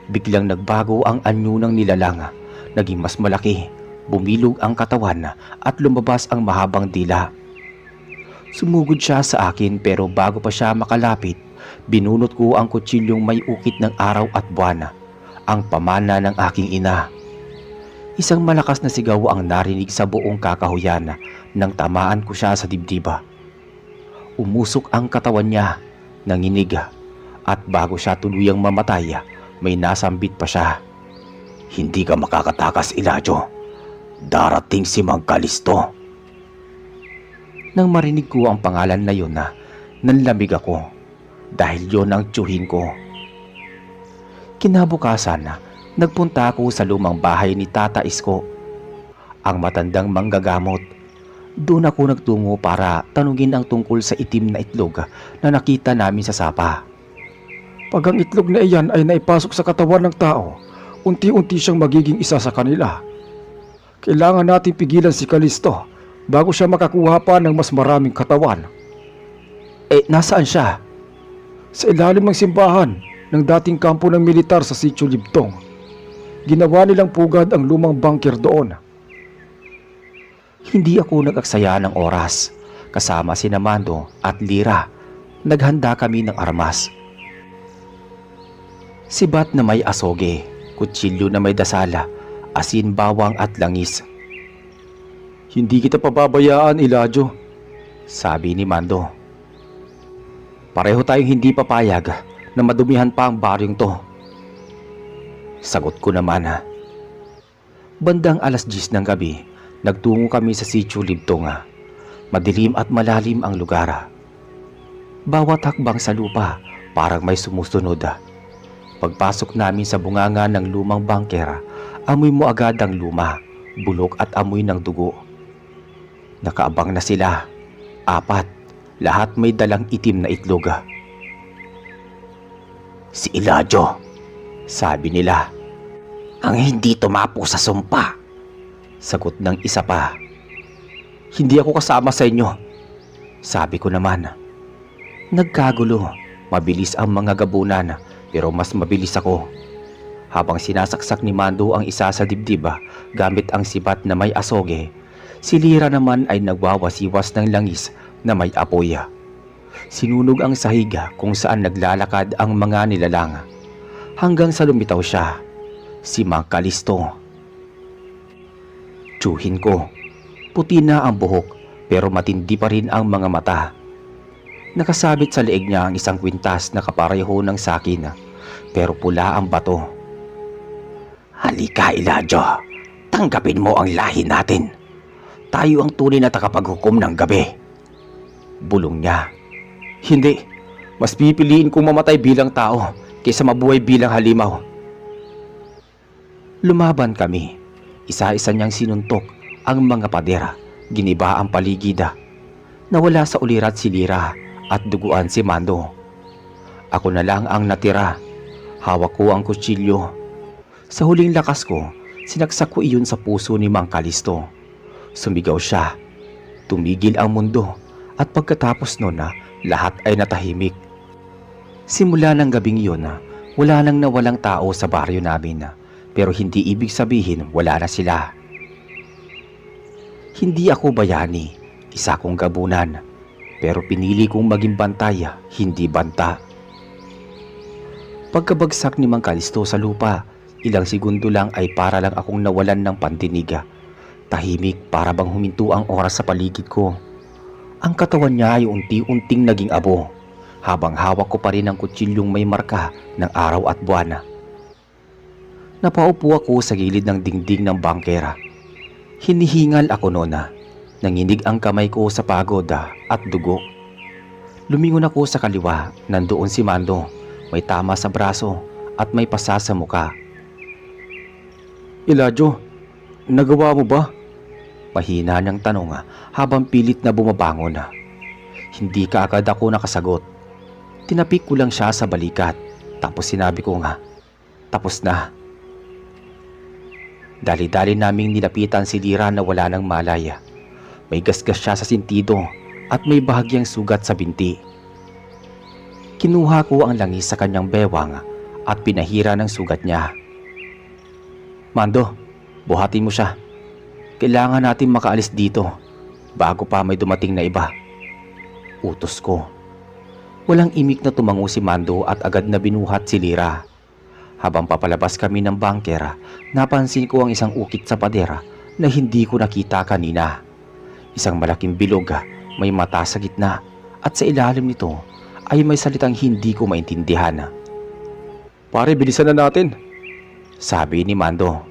Biglang nagbago ang anyo ng nilalang. Naging mas malaki. Bumilog ang katawan at lumabas ang mahabang dila. Sumugod siya sa akin pero bago pa siya makalapit, binunot ko ang kutsilyong may ukit ng araw at buwan, ang pamana ng aking ina. Isang malakas na sigaw ang narinig sa buong kakahuyan nang tamaan ko siya sa dibdiba. Umusok ang katawan niya, nanginig, at bago siya tuluyang mamatay, may nasambit pa siya. Hindi ka makakatakas, Elijah. Darating si Mang Kalisto. Nang marinig ko ang pangalan na yun nanlamig ako dahil yon ang tiyuhin ko. Kinabukasan, nagpunta ako sa lumang bahay ni Tata Isko, ang matandang manggagamot. Doon ako nagtungo para tanungin ang tungkol sa itim na itlog na nakita namin sa sapa. Pag ang itlog na iyan ay naipasok sa katawan ng tao, unti-unti siyang magiging isa sa kanila. Kailangan natin pigilan si Kalisto bago siya makakuha pa ng mas maraming katawan. Nasaan siya? Sa ilalim ng simbahan ng dating kampo ng militar sa Sitio Libtong. Ginawa nilang pugad ang lumang bunker doon. Hindi ako nag-aksaya ng oras. Kasama si Mando at Lira. Naghanda kami ng armas. Sibat na may asoge, kutsilyo na may dasala, asin, bawang at langis. Hindi kita pababayaan, Elijah, sabi ni Mando. Pareho tayong hindi papayag na madumihan pa ang baryong to. Sagot ko naman. Bandang alas 10 ng gabi, nagtungo kami sa Sitio Libtong. Madilim at malalim ang lugar. Bawat hakbang sa lupa parang may sumusunod. Pagpasok namin sa bunganga ng lumang bunker, amoy mo agad ang luma, bulok at amoy ng dugo. Nakaabang na sila. 4, lahat may dalang itim na itlog. Si Elijah, sabi nila. Ang hindi tumapo sa sumpa. Sagot ng isa pa. Hindi ako kasama sa inyo, sabi ko naman. Nagkagulo. Mabilis ang mga gabunan pero mas mabilis ako. Habang sinasaksak ni Mando ang isa sa dibdib gamit ang sibat na may asoge, Si Lira naman ay nagwawasiwas ng langis na may apoy. Sinunog ang sahiga kung saan naglalakad ang mga nilalang hanggang sa lumitaw siya, si Mang Kalisto. Tsuhin ko, puti na ang buhok pero matindi pa rin ang mga mata. Nakasabit sa leeg niya ang isang kwintas na kapareho ng sakin pero pula ang bato. Halika, Elijyo, tanggapin mo ang lahi natin. Tayo ang tunay na takapaghukom ng gabi. Bulong niya. Hindi, mas pipiliin kong mamatay bilang tao kaysa mabuhay bilang halimaw. Lumaban kami. Isa-isa niyang sinuntok ang mga padera, giniba ang paligid. Nawala sa ulirat si Lira at duguan si Mando. Ako na lang ang natira. Hawak ko ang kutsilyo. Sa huling lakas ko, sinaksak ko iyon sa puso ni Mang Kalisto. Sumigaw siya. Tumigil ang mundo at pagkatapos nun lahat ay natahimik. Simula ng gabing iyon wala nang nawalang tao sa baryo namin pero hindi ibig sabihin wala na sila. Hindi ako bayani, isa kong gabunan, pero pinili kong maging bantay, hindi banta. Pagkabagsak ni Mang Kalisto sa lupa, ilang segundo lang ay para lang akong nawalan ng pandinig. Tahimik para bang huminto ang oras sa paligid ko. Ang katawan niya ay unti-unting naging abo, habang hawak ko pa rin ang kutsilyong may marka ng araw at buwan. Napaupo ako sa gilid ng dingding ng bangkera. Hinihingal ako noon. Nanginig ang kamay ko sa pagod at dugo. Lumingon ako sa kaliwa, nandoon si Mando, may tama sa braso at may pasa sa muka. Elijyo, nagawa mo ba? Mahina niyang tanong habang pilit na bumabangon. Hindi kaagad ako nakasagot. Tinapik ko lang siya sa balikat, tapos sinabi ko nga, tapos na. Dali-dali naming nilapitan si Lira na wala ng malay. May gasgas siya sa sintido at may bahagyang sugat sa binti. Kinuha ko ang langis sa kanyang bewang at pinahira ng sugat niya. Mando, buhatin mo siya. Kailangan natin makaalis dito bago pa may dumating na iba. Utos ko. Walang imik na tumango si Mando at agad na binuhat si Lira. Habang papalabas kami ng bangkera, napansin ko ang isang ukit sa padera na hindi ko nakita kanina. Isang malaking bilog, may mata sa gitna at sa ilalim nito ay may salitang hindi ko maintindihan. Pare, bilisan na natin. Sabi ni Mando.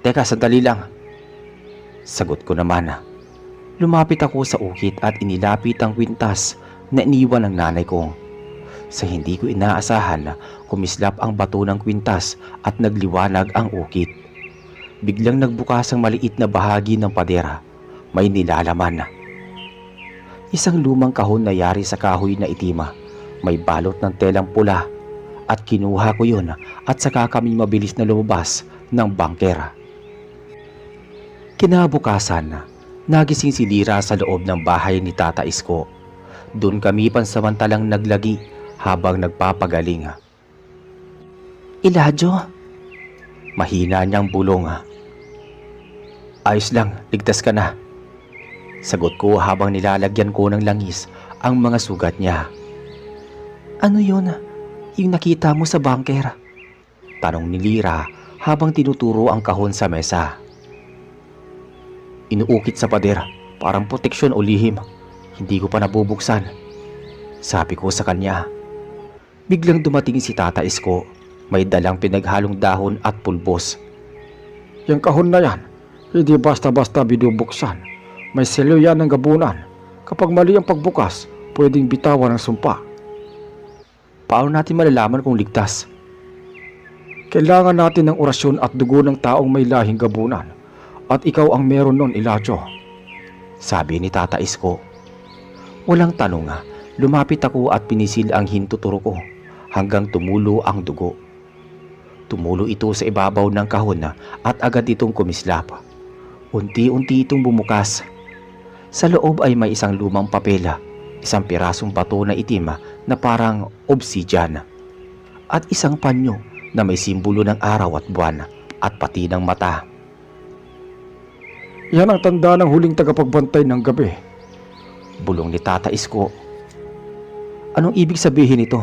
Teka, sandali lang. Sagot ko naman. Lumapit ako sa ukit at inilapit ang kwintas na iniwan ng nanay ko. Sa hindi ko inaasahan, kumislap ang bato ng kwintas at nagliwanag ang ukit. Biglang nagbukas ang maliit na bahagi ng padera. May nilalaman. Isang lumang kahon na yari sa kahoy na itima. May balot ng telang pula at kinuha ko yun at saka kami mabilis na lumabas ng bangkera. Kinabukasan, nagising si Lira sa loob ng bahay ni Tata Isko. Doon kami pansamantalang naglagi habang nagpapagaling. Elijyo, mahina niyang bulong. Ayos lang, ligtas ka na. Sagot ko habang nilalagyan ko ng langis ang mga sugat niya. Ano yun? Yung nakita mo sa bangker? Tanong ni Lira habang tinuturo ang kahon sa mesa. Inuukit sa pader, parang proteksyon o lihim. Hindi ko pa nabubuksan. Sabi ko sa kanya. Biglang dumating si Tata Isko. May dalang pinaghalong dahon at pulbos. Yung kahon na yan, hindi basta-basta binubuksan. May selyo yan ng gabunan. Kapag mali ang pagbukas, pwedeng bitawan ng sumpa. Paano natin malalaman kung ligtas? Kailangan natin ng orasyon at dugo ng taong may lahing gabunan. At ikaw ang meron nun, Elijyo. Sabi ni Tata Isko. Walang tanong lumapit ako at pinisil ang hintuturo ko hanggang tumulo ang dugo. Tumulo ito sa ibabaw ng kahon at agad itong kumislap. Unti-unti itong bumukas. Sa loob ay may isang lumang papel, isang pirasong bato na itim na parang obsidian, at isang panyo na may simbolo ng araw at buwan at pati ng mata. Yan ang tanda ng huling tagapagbantay ng gabi. Bulong ni Tata Isko. Anong ibig sabihin ito?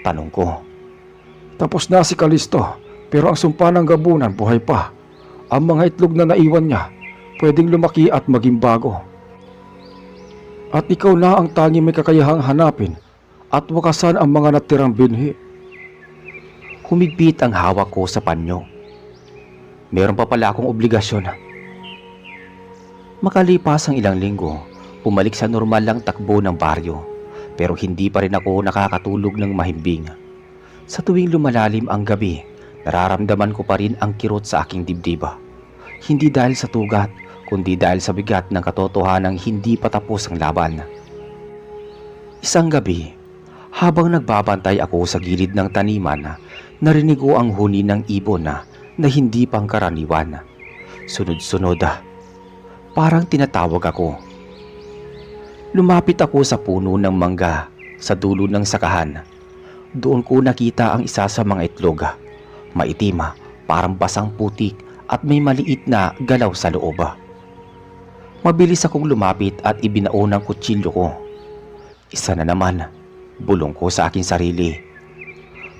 Tanong ko. Tapos na si Kalisto, pero ang sumpa ng gabunan buhay pa. Ang mga itlog na naiwan niya, pwedeng lumaki at maging bago. At ikaw na ang tanging may kakayahang hanapin at wakasan ang mga natirang binhi. Humigpit ang hawak ko sa panyo. Meron pa pala akong obligasyon. Makalipas ang ilang linggo, bumalik sa normal lang takbo ng baryo. Pero hindi pa rin ako nakakatulog ng mahimbing. Sa tuwing lumalalim ang gabi, nararamdaman ko pa rin ang kirot sa aking dibdib. Hindi dahil sa tugat, kundi dahil sa bigat ng katotohanang hindi pa tapos ang laban. Isang gabi, habang nagbabantay ako sa gilid ng taniman, narinig ko ang huni ng ibon na hindi pangkaraniwan. Sunod-sunod, parang tinatawag ako. Lumapit ako sa puno ng mangga sa dulo ng sakahan. Doon ko nakita ang isa sa mga itlog. Maitim, parang basang putik at may maliit na galaw sa loob. Mabilis akong lumapit at ibinao ng kutsilyo ko. Isa na naman, bulong ko sa aking sarili.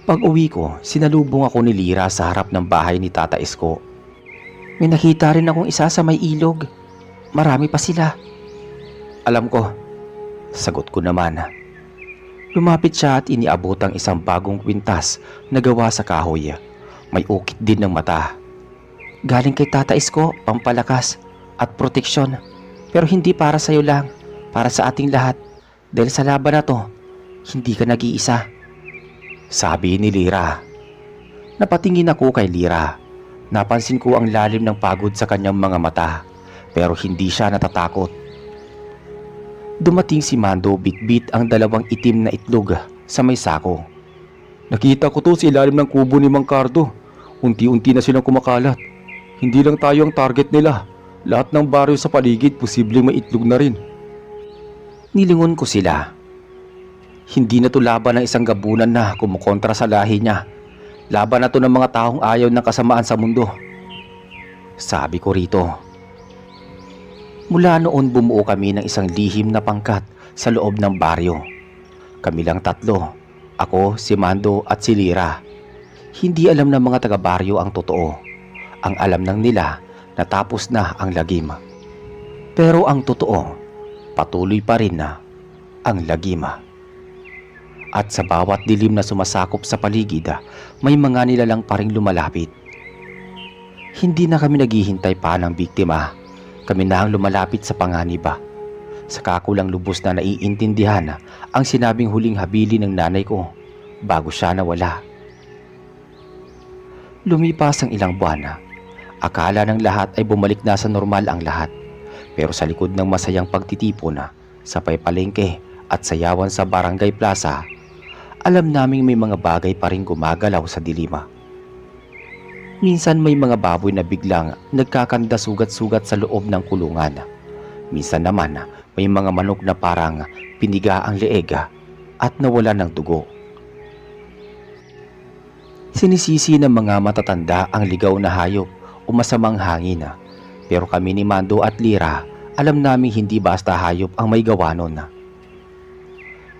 Pag uwi ko, sinalubong ako ni Lira sa harap ng bahay ni Tata Isko. May nakita rin akong isa sa may ilog. Marami pa sila. Alam ko, sagot ko naman. Lumapit siya at iniabot ang isang bagong kwintas na gawa sa kahoy. May ukit din ng mata. Galing kay Tata Isko, pampalakas at proteksyon. Pero hindi para sa'yo lang, para sa ating lahat. Dahil sa laban na to, hindi ka nag-iisa. Sabi ni Lira. Napatingin ako kay Lira. Napansin ko ang lalim ng pagod sa kanyang mga mata. Pero hindi siya natatakot. Dumating si Mando, bitbit ang dalawang itim na itlog sa may sako. Nakita ko to sa ilalim ng kubo ni Mang Cardo. Unti-unti na silang kumakalat. Hindi lang tayo ang target nila. Lahat ng baryo sa paligid posibleng may itlog na rin. Nilingon ko sila. Hindi na to laban ng isang gabunan na kumukontra sa lahi niya. Laban na to ng mga taong ayaw ng kasamaan sa mundo. Sabi ko rito. Mula noon bumuo kami ng isang lihim na pangkat sa loob ng baryo. Kami lang tatlo, ako, si Mando at si Lira. Hindi alam ng mga taga-baryo ang totoo. Ang alam lang nila na tapos na ang lagim. Pero ang totoo, patuloy pa rin na ang lagim. At sa bawat dilim na sumasakop sa paligid, may mga nilalang pa ring lumalapit. Hindi na kami naghihintay pa ng biktima. Kami na ang lumalapit sa panganib. Saka ko lang lubos na naiintindihan ang sinabing huling habili ng nanay ko bago siya nawala. Lumipas ang ilang buwan. Akala ng lahat ay bumalik na sa normal ang lahat. Pero sa likod ng masayang pagtitipon sa palengke at sayawan sa barangay plaza, alam naming may mga bagay pa rin gumagalaw sa dilima. Minsan may mga baboy na biglang nagkakanda sugat-sugat sa loob ng kulungan. Minsan naman may mga manok na parang piniga ang leeg at nawala ng dugo. Sinisisi ng mga matatanda ang ligaw na hayop o masamang hangin. Pero kami ni Mando at Lira, alam namin hindi basta hayop ang may gawa nun.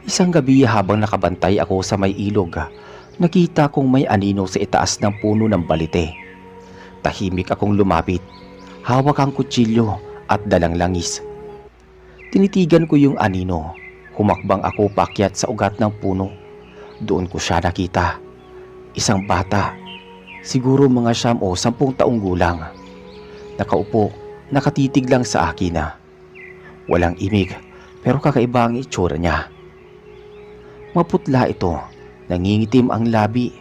Isang gabi habang nakabantay ako sa may ilog, nakita kong may anino sa itaas ng puno ng balite. Tahimik akong lumapit, hawak ang kutsilyo at dalang langis. Tinitigan ko yung anino, humakbang ako paakyat sa ugat ng puno. Doon ko siya nakita. Isang bata, siguro mga 9 o 10 taong gulang. Nakaupo, nakatitig lang sa akin. Walang imig, pero kakaiba ang itsura niya. Maputla ito, nangingitim ang labi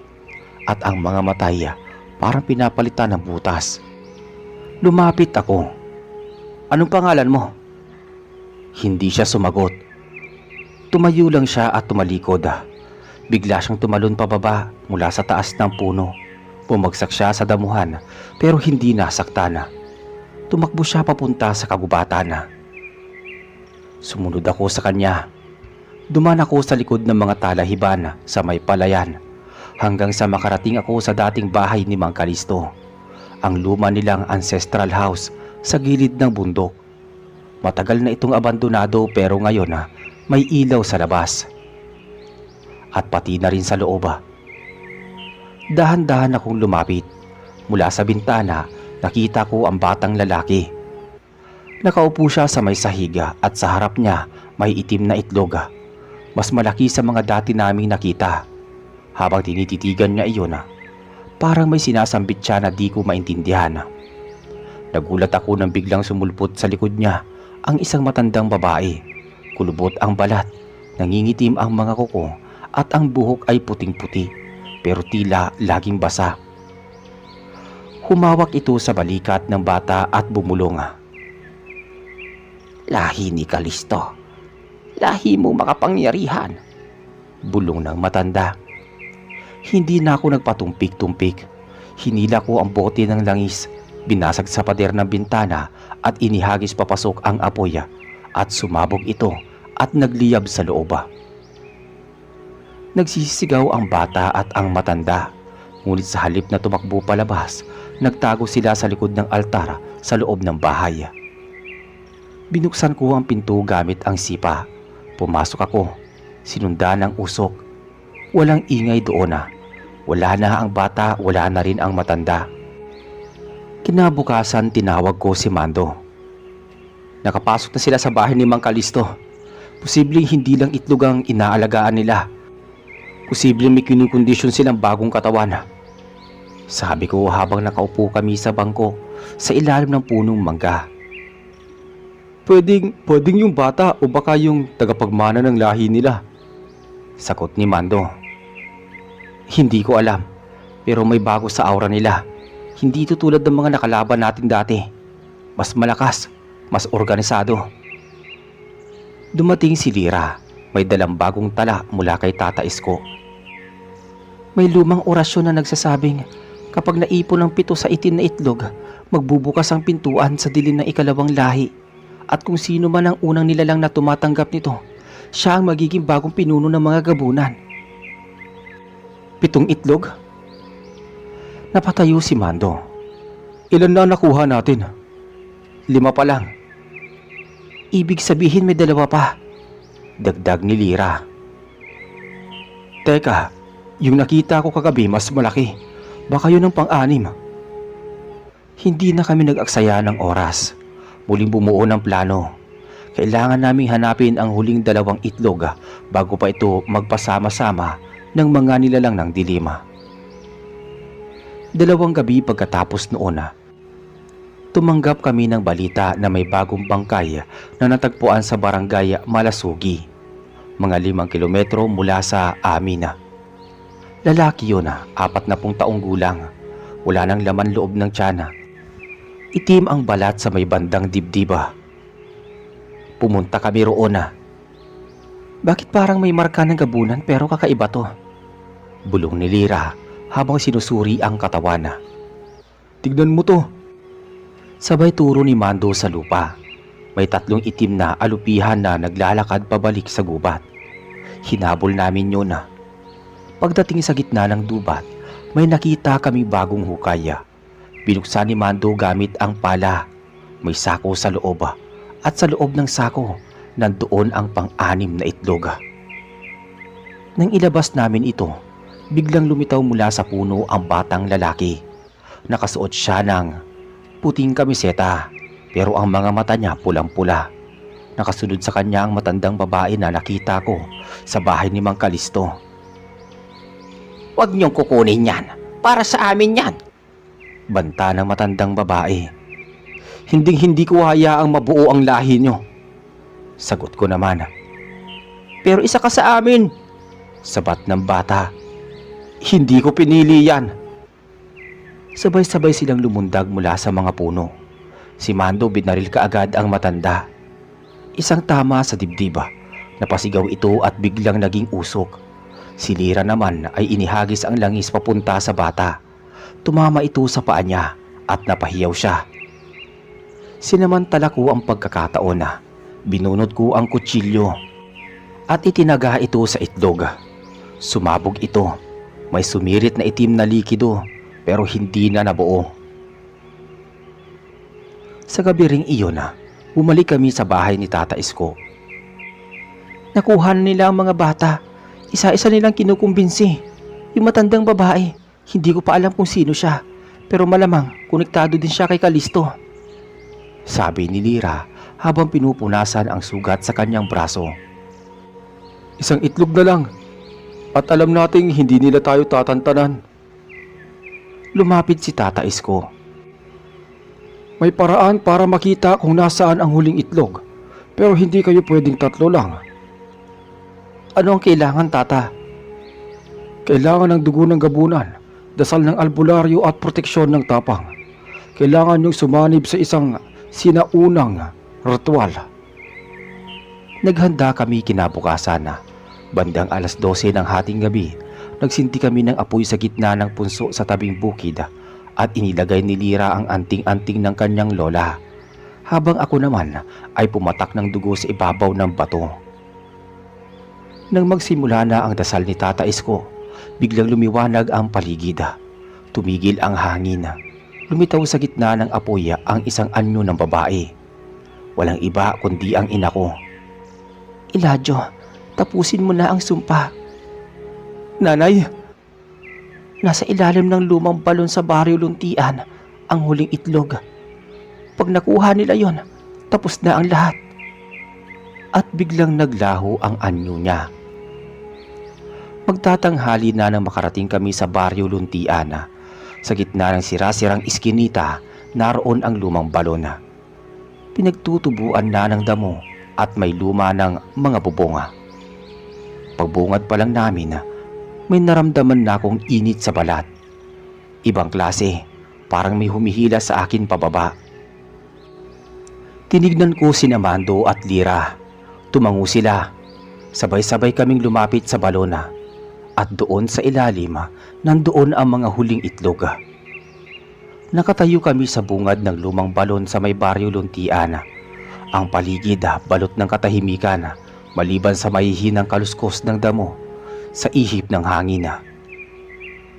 at ang mga matay parang pinapalitan ng butas. Lumapit ako. Anong pangalan mo? Hindi siya sumagot. Tumayo lang siya at tumalikod. Bigla siyang tumalon pababa mula sa taas ng puno. Bumagsak siya sa damuhan pero hindi nasaktan. Tumakbo siya papunta sa kagubatan. Sumunod ako sa kanya. Duman ako sa likod ng mga talahiban sa may palayan hanggang sa makarating ako sa dating bahay ni Mang Kalisto, ang luma nilang ancestral house sa gilid ng bundok. Matagal na itong abandonado pero ngayon may ilaw sa labas. At pati na rin sa loob. Dahan-dahan akong lumapit. Mula sa bintana, nakita ko ang batang lalaki. Nakaupo siya sa may sahiga at sa harap niya may itim na itlog. Mas malaki sa mga dati naming nakita. Habang tinititigan niya iyon, parang may sinasambit siya na di ko maintindihan. Nagulat ako nang biglang sumulpot sa likod niya ang isang matandang babae. Kulubot ang balat, nangingitim ang mga kuko at ang buhok ay puting-puti pero tila laging basa. Humawak ito sa balikat ng bata at bumulong. "Lahi ni Kalisto, lahi mo makapangyarihan," bulong ng matanda. Hindi na ako nagpatumpik-tumpik. Hinila ko ang bote ng langis, binasag sa pader ng bintana at inihagis papasok ang apoy at sumabog ito at nagliyab sa loob. Nagsisigaw ang bata at ang matanda, ngunit sa halip na tumakbo palabas, nagtago sila sa likod ng altar sa loob ng bahay. Binuksan ko ang pinto gamit ang sipa. Pumasok ako, sinundan ng usok. Walang ingay doon. Wala na ang bata, wala na rin ang matanda. Kinabukasan tinawag ko si Mando. Nakapasok na sila sa bahay ni Mang Kalisto. Posibleng hindi lang itlog ang inaalagaan nila. Posibleng may kinukondisyon silang bagong katawan. Sabi ko habang nakaupo kami sa bangko sa ilalim ng punong mangga. Pwedeng yung bata o baka yung tagapagmana ng lahi nila, sagot ni Mando. Hindi ko alam, pero may bago sa aura nila. Hindi ito tulad ng mga nakalaban natin dati. Mas malakas, mas organisado. Dumating si Lira, may dalang bagong tala mula kay Tata Isko. May lumang orasyon na nagsasabing kapag naipon ng 7 sa itim na itlog, magbubukas ang pintuan sa dilim ng ikalawang lahi. At kung sino man ang unang nilalang na tumatanggap nito, siya ang magiging bagong pinuno ng mga gabunan. 7 itlog? Napatayo si Mando. Ilan na nakuha natin? 5 pa lang. Ibig sabihin may 2 pa, dagdag ni Lira. Teka, yung nakita ko kagabi mas malaki. Baka yun ang pang-6. Hindi na kami nag-aksaya ng oras. Muling bumuo ng plano. Kailangan naming hanapin ang huling 2 itlog bago pa ito magpasama-sama ng mga nilalang ng dilima. 2 gabi pagkatapos noon, tumanggap kami ng balita na may bagong bangkay na natagpuan sa barangay Malasugi, mga 5 kilometro mula sa amin. Lalaki yun, 40 taong gulang. Wala nang laman loob ng tiyan. Itim ang balat sa may bandang dibdiba. Pumunta kami roon. Bakit parang may marka ng gabunan pero kakaiba to? Bulong ni Lira habang sinusuri ang katawan. Tignan mo to. Sabay turo ni Mando sa lupa. May 3 itim na alupihan na naglalakad pabalik sa gubat. Hinabol namin yun. Pagdating sa gitna ng dubat, may nakita kami bagong hukay. Binuksan ni Mando gamit ang pala. May sako sa loob at sa loob ng sako nandoon ang pang-6 na itlog. Nang ilabas namin ito, biglang lumitaw mula sa puno ang batang lalaki. Nakasuot siya ng puting kamiseta pero ang mga mata niya pulang-pula. Nakasunod sa kanya ang matandang babae na nakita ko sa bahay ni Mang Kalisto. "Huwag niyong kukunin yan. Para sa amin yan," banta ng matandang babae. Hindi ko hayaang mabuo ang lahi niyo," sagot ko naman. "Pero isa ka sa amin," sabat ng bata. "Hindi ko pinili yan." Sabay-sabay silang lumundag mula sa mga puno. Si Mando binaril kaagad ang matanda. Isang tama sa dibdiba. Napasigaw ito at biglang naging usok. Si Lira naman ay inihagis ang langis papunta sa bata. Tumama ito sa paa niya at napahiyaw siya. Sinamantala ko ang pagkakataon. Binunot ko ang kutsilyo at itinaga ito sa itlog. Sumabog ito. May sumirit na itim na likido pero hindi na nabuo. Sa gabi ring iyon, bumalik kami sa bahay ni Tata Isko. Nakuha na nila ang mga bata. Isa-isa nilang kinukumbinsi. Yung matandang babae, hindi ko pa alam kung sino siya. Pero malamang konektado din siya kay Kalisto. Sabi ni Lira habang pinupunasan ang sugat sa kanyang braso. Isang itlog na lang. At alam nating hindi nila tayo tatantanan. Lumapit si Tata Isko. May paraan para makita kung nasaan ang huling itlog. Pero hindi kayo pwedeng tatlo lang. Ano ang kailangan, Tata? Kailangan ng dugo ng gabunan, dasal ng albularyo at proteksyon ng tapang. Kailangan niyong sumanib sa isang sinaunang ritual. Naghanda kami kinabukasan. Bandang alas 12 ng hating gabi, nagsinti kami ng apoy sa gitna ng punso sa tabing bukid at inilagay ni Lira ang anting-anting ng kanyang lola. Habang ako naman ay pumatak ng dugo sa ibabaw ng bato. Nang magsimula na ang dasal ni Tata Isko, biglang lumiwanag ang paligid. Tumigil ang hangin. Lumitaw sa gitna ng apoy ang isang anyo ng babae. Walang iba kundi ang ina ko. Elijah, tapusin mo na ang sumpa. Nanay! Nasa ilalim ng lumang balon sa Baryo Luntian ang huling itlog. Pag nakuha nila yon, tapos na ang lahat. At biglang naglaho ang anyo niya. Magtatanghali na nang makarating kami sa Baryo Luntian. Sa gitna ng sira-sirang iskinita, naroon ang lumang balon. Pinagtutubuan na ng damo at may luma ng mga bubonga. Pagbungad pa lang namin, may naramdaman na akong init sa balat. Ibang klase, parang may humihila sa akin pababa. Tinignan ko si Mando at Lira. Tumango sila. Sabay-sabay kaming lumapit sa balona. At doon sa ilalim, nandoon ang mga huling itlog. Nakatayo kami sa bungad ng lumang balon sa may Baryo Luntian. Ang paligid balot ng katahimikan, maliban sa mahihinang kaluskos ng damo sa ihip ng hangin.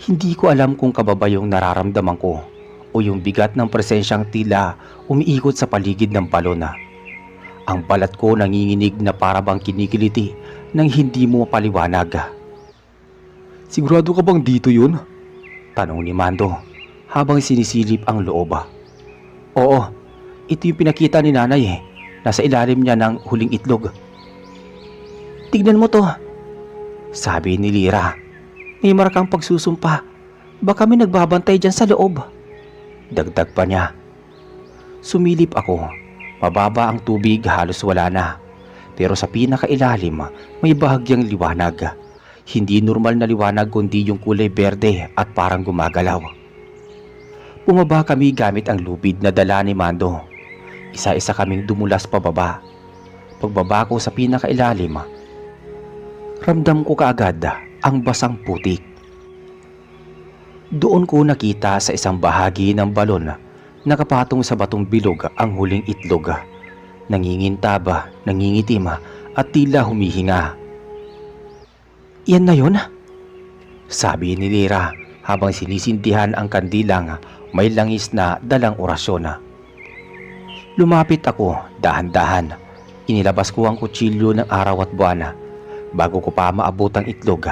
Hindi ko alam kung kababayong nararamdaman ko o yung bigat ng presensyang tila umiikot sa paligid ng balon. Ang balat ko nanginginig na para bang kinikiliti nang hindi mo mapaliwanag. Sigurado ka bang dito yun? Tanong ni Mando habang sinisilip ang loob. Oo, ito yung pinakita ni nanay eh. Nasa ilalim niya ng huling itlog. Tignan mo to, sabi ni Lira. May marakang pagsusumpa. Baka may nagbabantay dyan sa loob. Dagdag pa niya. Sumilip ako. Mababa ang tubig, halos wala na. Pero sa pinakailalim may bahagyang liwanag. Hindi normal na liwanag kundi yung kulay berde at parang gumagalaw. Bumaba kami gamit ang lubid na dala ni Mando. Isa-isa kaming dumulas pababa. Pagbaba ko sa pinakailalim, ramdam ko kaagad ang basang putik. Doon ko nakita sa isang bahagi ng balon nakapatong sa batong bilog ang huling itlog. Nangingintab, nangingitim at tila humihinga. Yan na yun? Sabi ni Lira habang sinisindihan ang kandilang may langis na dalang orasyon. Lumapit ako dahan-dahan. Inilabas ko ang kutsilyo ng araw at buwan. Bago ko pa maabot ang itlog,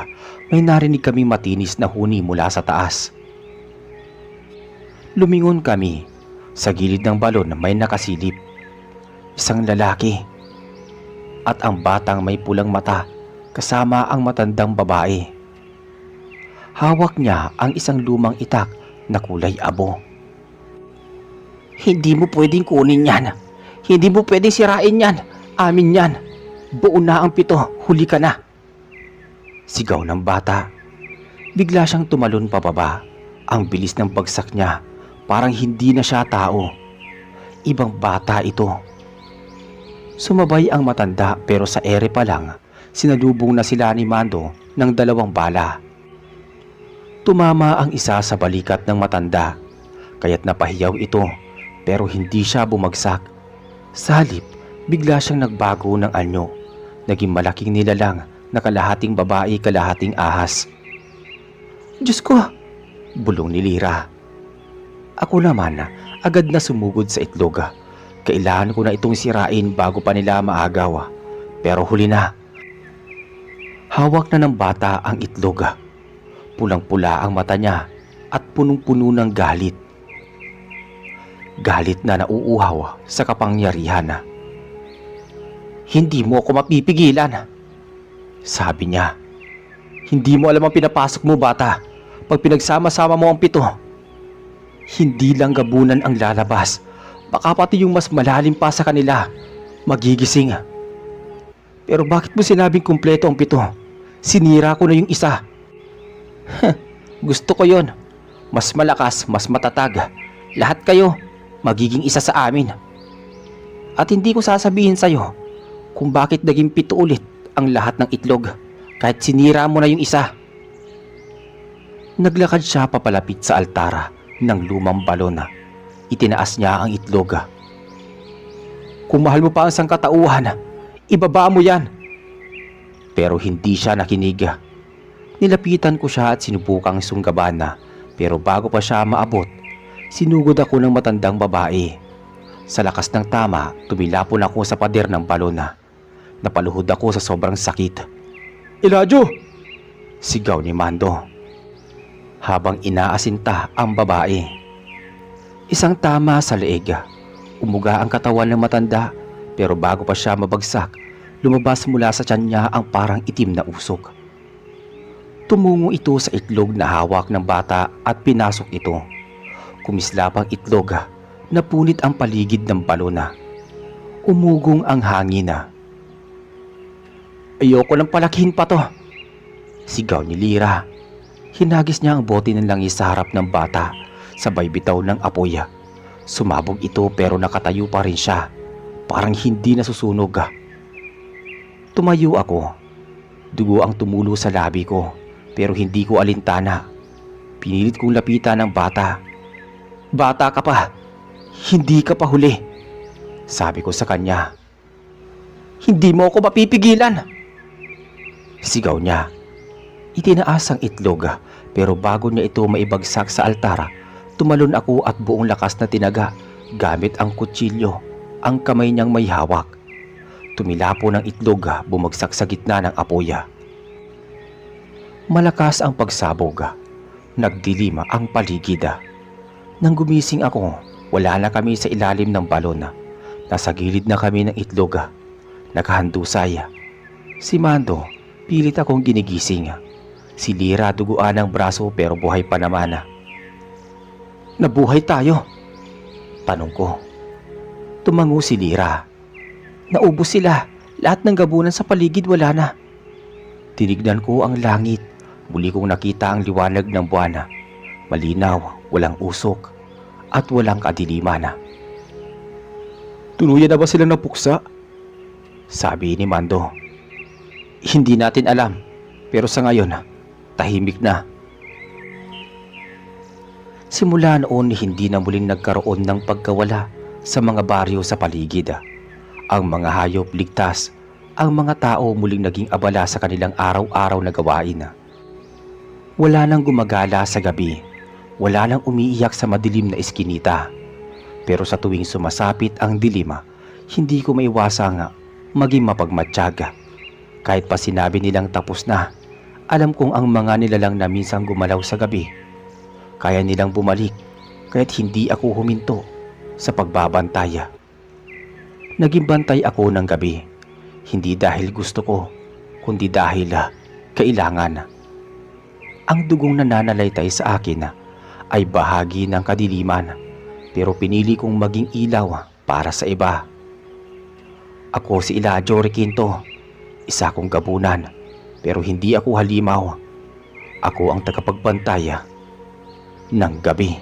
may narinig kaming matinis na huni mula sa taas. Lumingon kami. Sa gilid ng balon may nakasilip. Isang lalaki. At ang batang may pulang mata kasama ang matandang babae. Hawak niya ang isang lumang itak na kulay abo. Hindi mo pwedeng kunin yan. Hindi mo pwedeng sirain yan. Amin yan. Buo na ang 7, huli ka na. Sigaw ng bata. Bigla siyang tumalon pababa. Ang bilis ng bagsak niya. Parang hindi na siya tao. Ibang bata ito. Sumabay ang matanda pero sa ere pa lang, sinalubong na sila ni Mando ng 2 bala. Tumama ang isa sa balikat ng matanda, kaya't napahiyaw ito pero hindi siya bumagsak. Sa halip, bigla siyang nagbago ng anyo. Naging malaking nilalang na kalahating babae, kalahating ahas. Diyos ko! Bulong ni Lira. Ako naman agad na sumugod sa itlog. Kailangan ko na itong sirain bago pa nila maagaw. Pero huli na. Hawak na ng bata ang itlog. Pulang-pula ang mata niya at punong-puno ng galit. Galit na nauuhaw sa kapangyarihan. Hindi mo ako mapipigilan, sabi niya. Hindi mo alam ang pinapasok mo, bata. Pag pinagsama-sama mo ang 7, hindi lang gabunan ang lalabas. Baka pati yung mas malalim pa sa kanila magigising. Pero bakit mo sinabing kumpleto ang 7? Sinira ko na yung isa. Gusto ko yon. Mas malakas, mas matatag. Lahat kayo magiging isa sa amin. At hindi ko sasabihin sa'yo kung bakit naging 7 ulit ang lahat ng itlog kahit sinira mo na yung isa. Naglakad siya papalapit sa altara ng lumang balon. Itinaas niya ang itlog. Kung mahal mo pa ang sangkatauhan, ibaba mo yan. Pero hindi siya nakinig. Nilapitan ko siya at sinubukang sunggaban, pero bago pa siya maabot, sinugod ako ng matandang babae. Sa lakas ng tama, tumilapon ako sa pader ng balon. Napaluhod ako sa sobrang sakit. Elijah! Sigaw ni Mando habang inaasinta ang babae. Isang tama sa leeg. Umuga ang katawan ng matanda, pero bago pa siya mabagsak, lumabas mula sa tiyan niya ang parang itim na usok. Tumungo ito sa itlog na hawak ng bata at pinasok ito. Kumislap ang itlog, napunit ang paligid ng balon. Umugong ang hangin. Ayoko nang palakihin pa to, sigaw ni Lira. Hinagis niya ang bote ng langis sa harap ng bata, sabay bitaw ng apoy. Sumabog ito pero nakatayo pa rin siya, parang hindi nasusunog. Tumayo ako. Dugo ang tumulo sa labi ko, pero hindi ko alintana. Pinilit kong lapitan ang bata. Bata ka pa, hindi ka pa huli, sabi ko sa kanya. Hindi mo ako mapipigilan, sigaw niya. Itinaas ang itlog, pero bago niya ito maibagsak sa altara, tumalon ako at buong lakas na tinaga gamit ang kutsilyo, ang kamay niyang may hawak. Tumilapo ng itlog, bumagsak sa gitna ng apoy. Malakas ang pagsabog. Nagdilima ang paligid. Nang gumising ako, wala na kami sa ilalim ng balon. Nasa gilid na kami ng itlog. Nakahandusay. Si Mando, pilit akong ginigising. Si Lira duguan ang braso pero buhay pa naman. Nabuhay tayo? Tanong ko. Tumango si Lira. Naubos sila. Lahat ng gabunan sa paligid wala na. Tinignan ko ang langit. Muli kong nakita ang liwanag ng buwan. Malinaw, walang usok, at walang kadiliman. Tuluyan na ba silang napuksa? Sabi ni Mando. Hindi natin alam, pero sa ngayon, tahimik na. Simula noon hindi na muling nagkaroon ng pagkawala sa mga baryo sa paligid. Ang mga hayop ligtas, ang mga tao muling naging abala sa kanilang araw-araw na gawain. Wala nang gumagala sa gabi, wala nang umiiyak sa madilim na eskinita. Pero sa tuwing sumasapit ang dilim, hindi ko maiwasang maging mapagmatsyag. Kahit pa sinabi nilang tapos na, alam kong ang mga nilalang na minsang gumalaw sa gabi, kaya nilang bumalik kahit hindi ako huminto sa pagbabantay. Naging bantay ako ng gabi, hindi dahil gusto ko, kundi dahil kailangan. Ang dugong nananalaytay sa akin ay bahagi ng kadiliman, pero pinili kong maging ilaw para sa iba. Ako si Elijah Requinto, isa kong gabunan, pero hindi ako halimaw. Ako ang tagapagbantay ng gabi.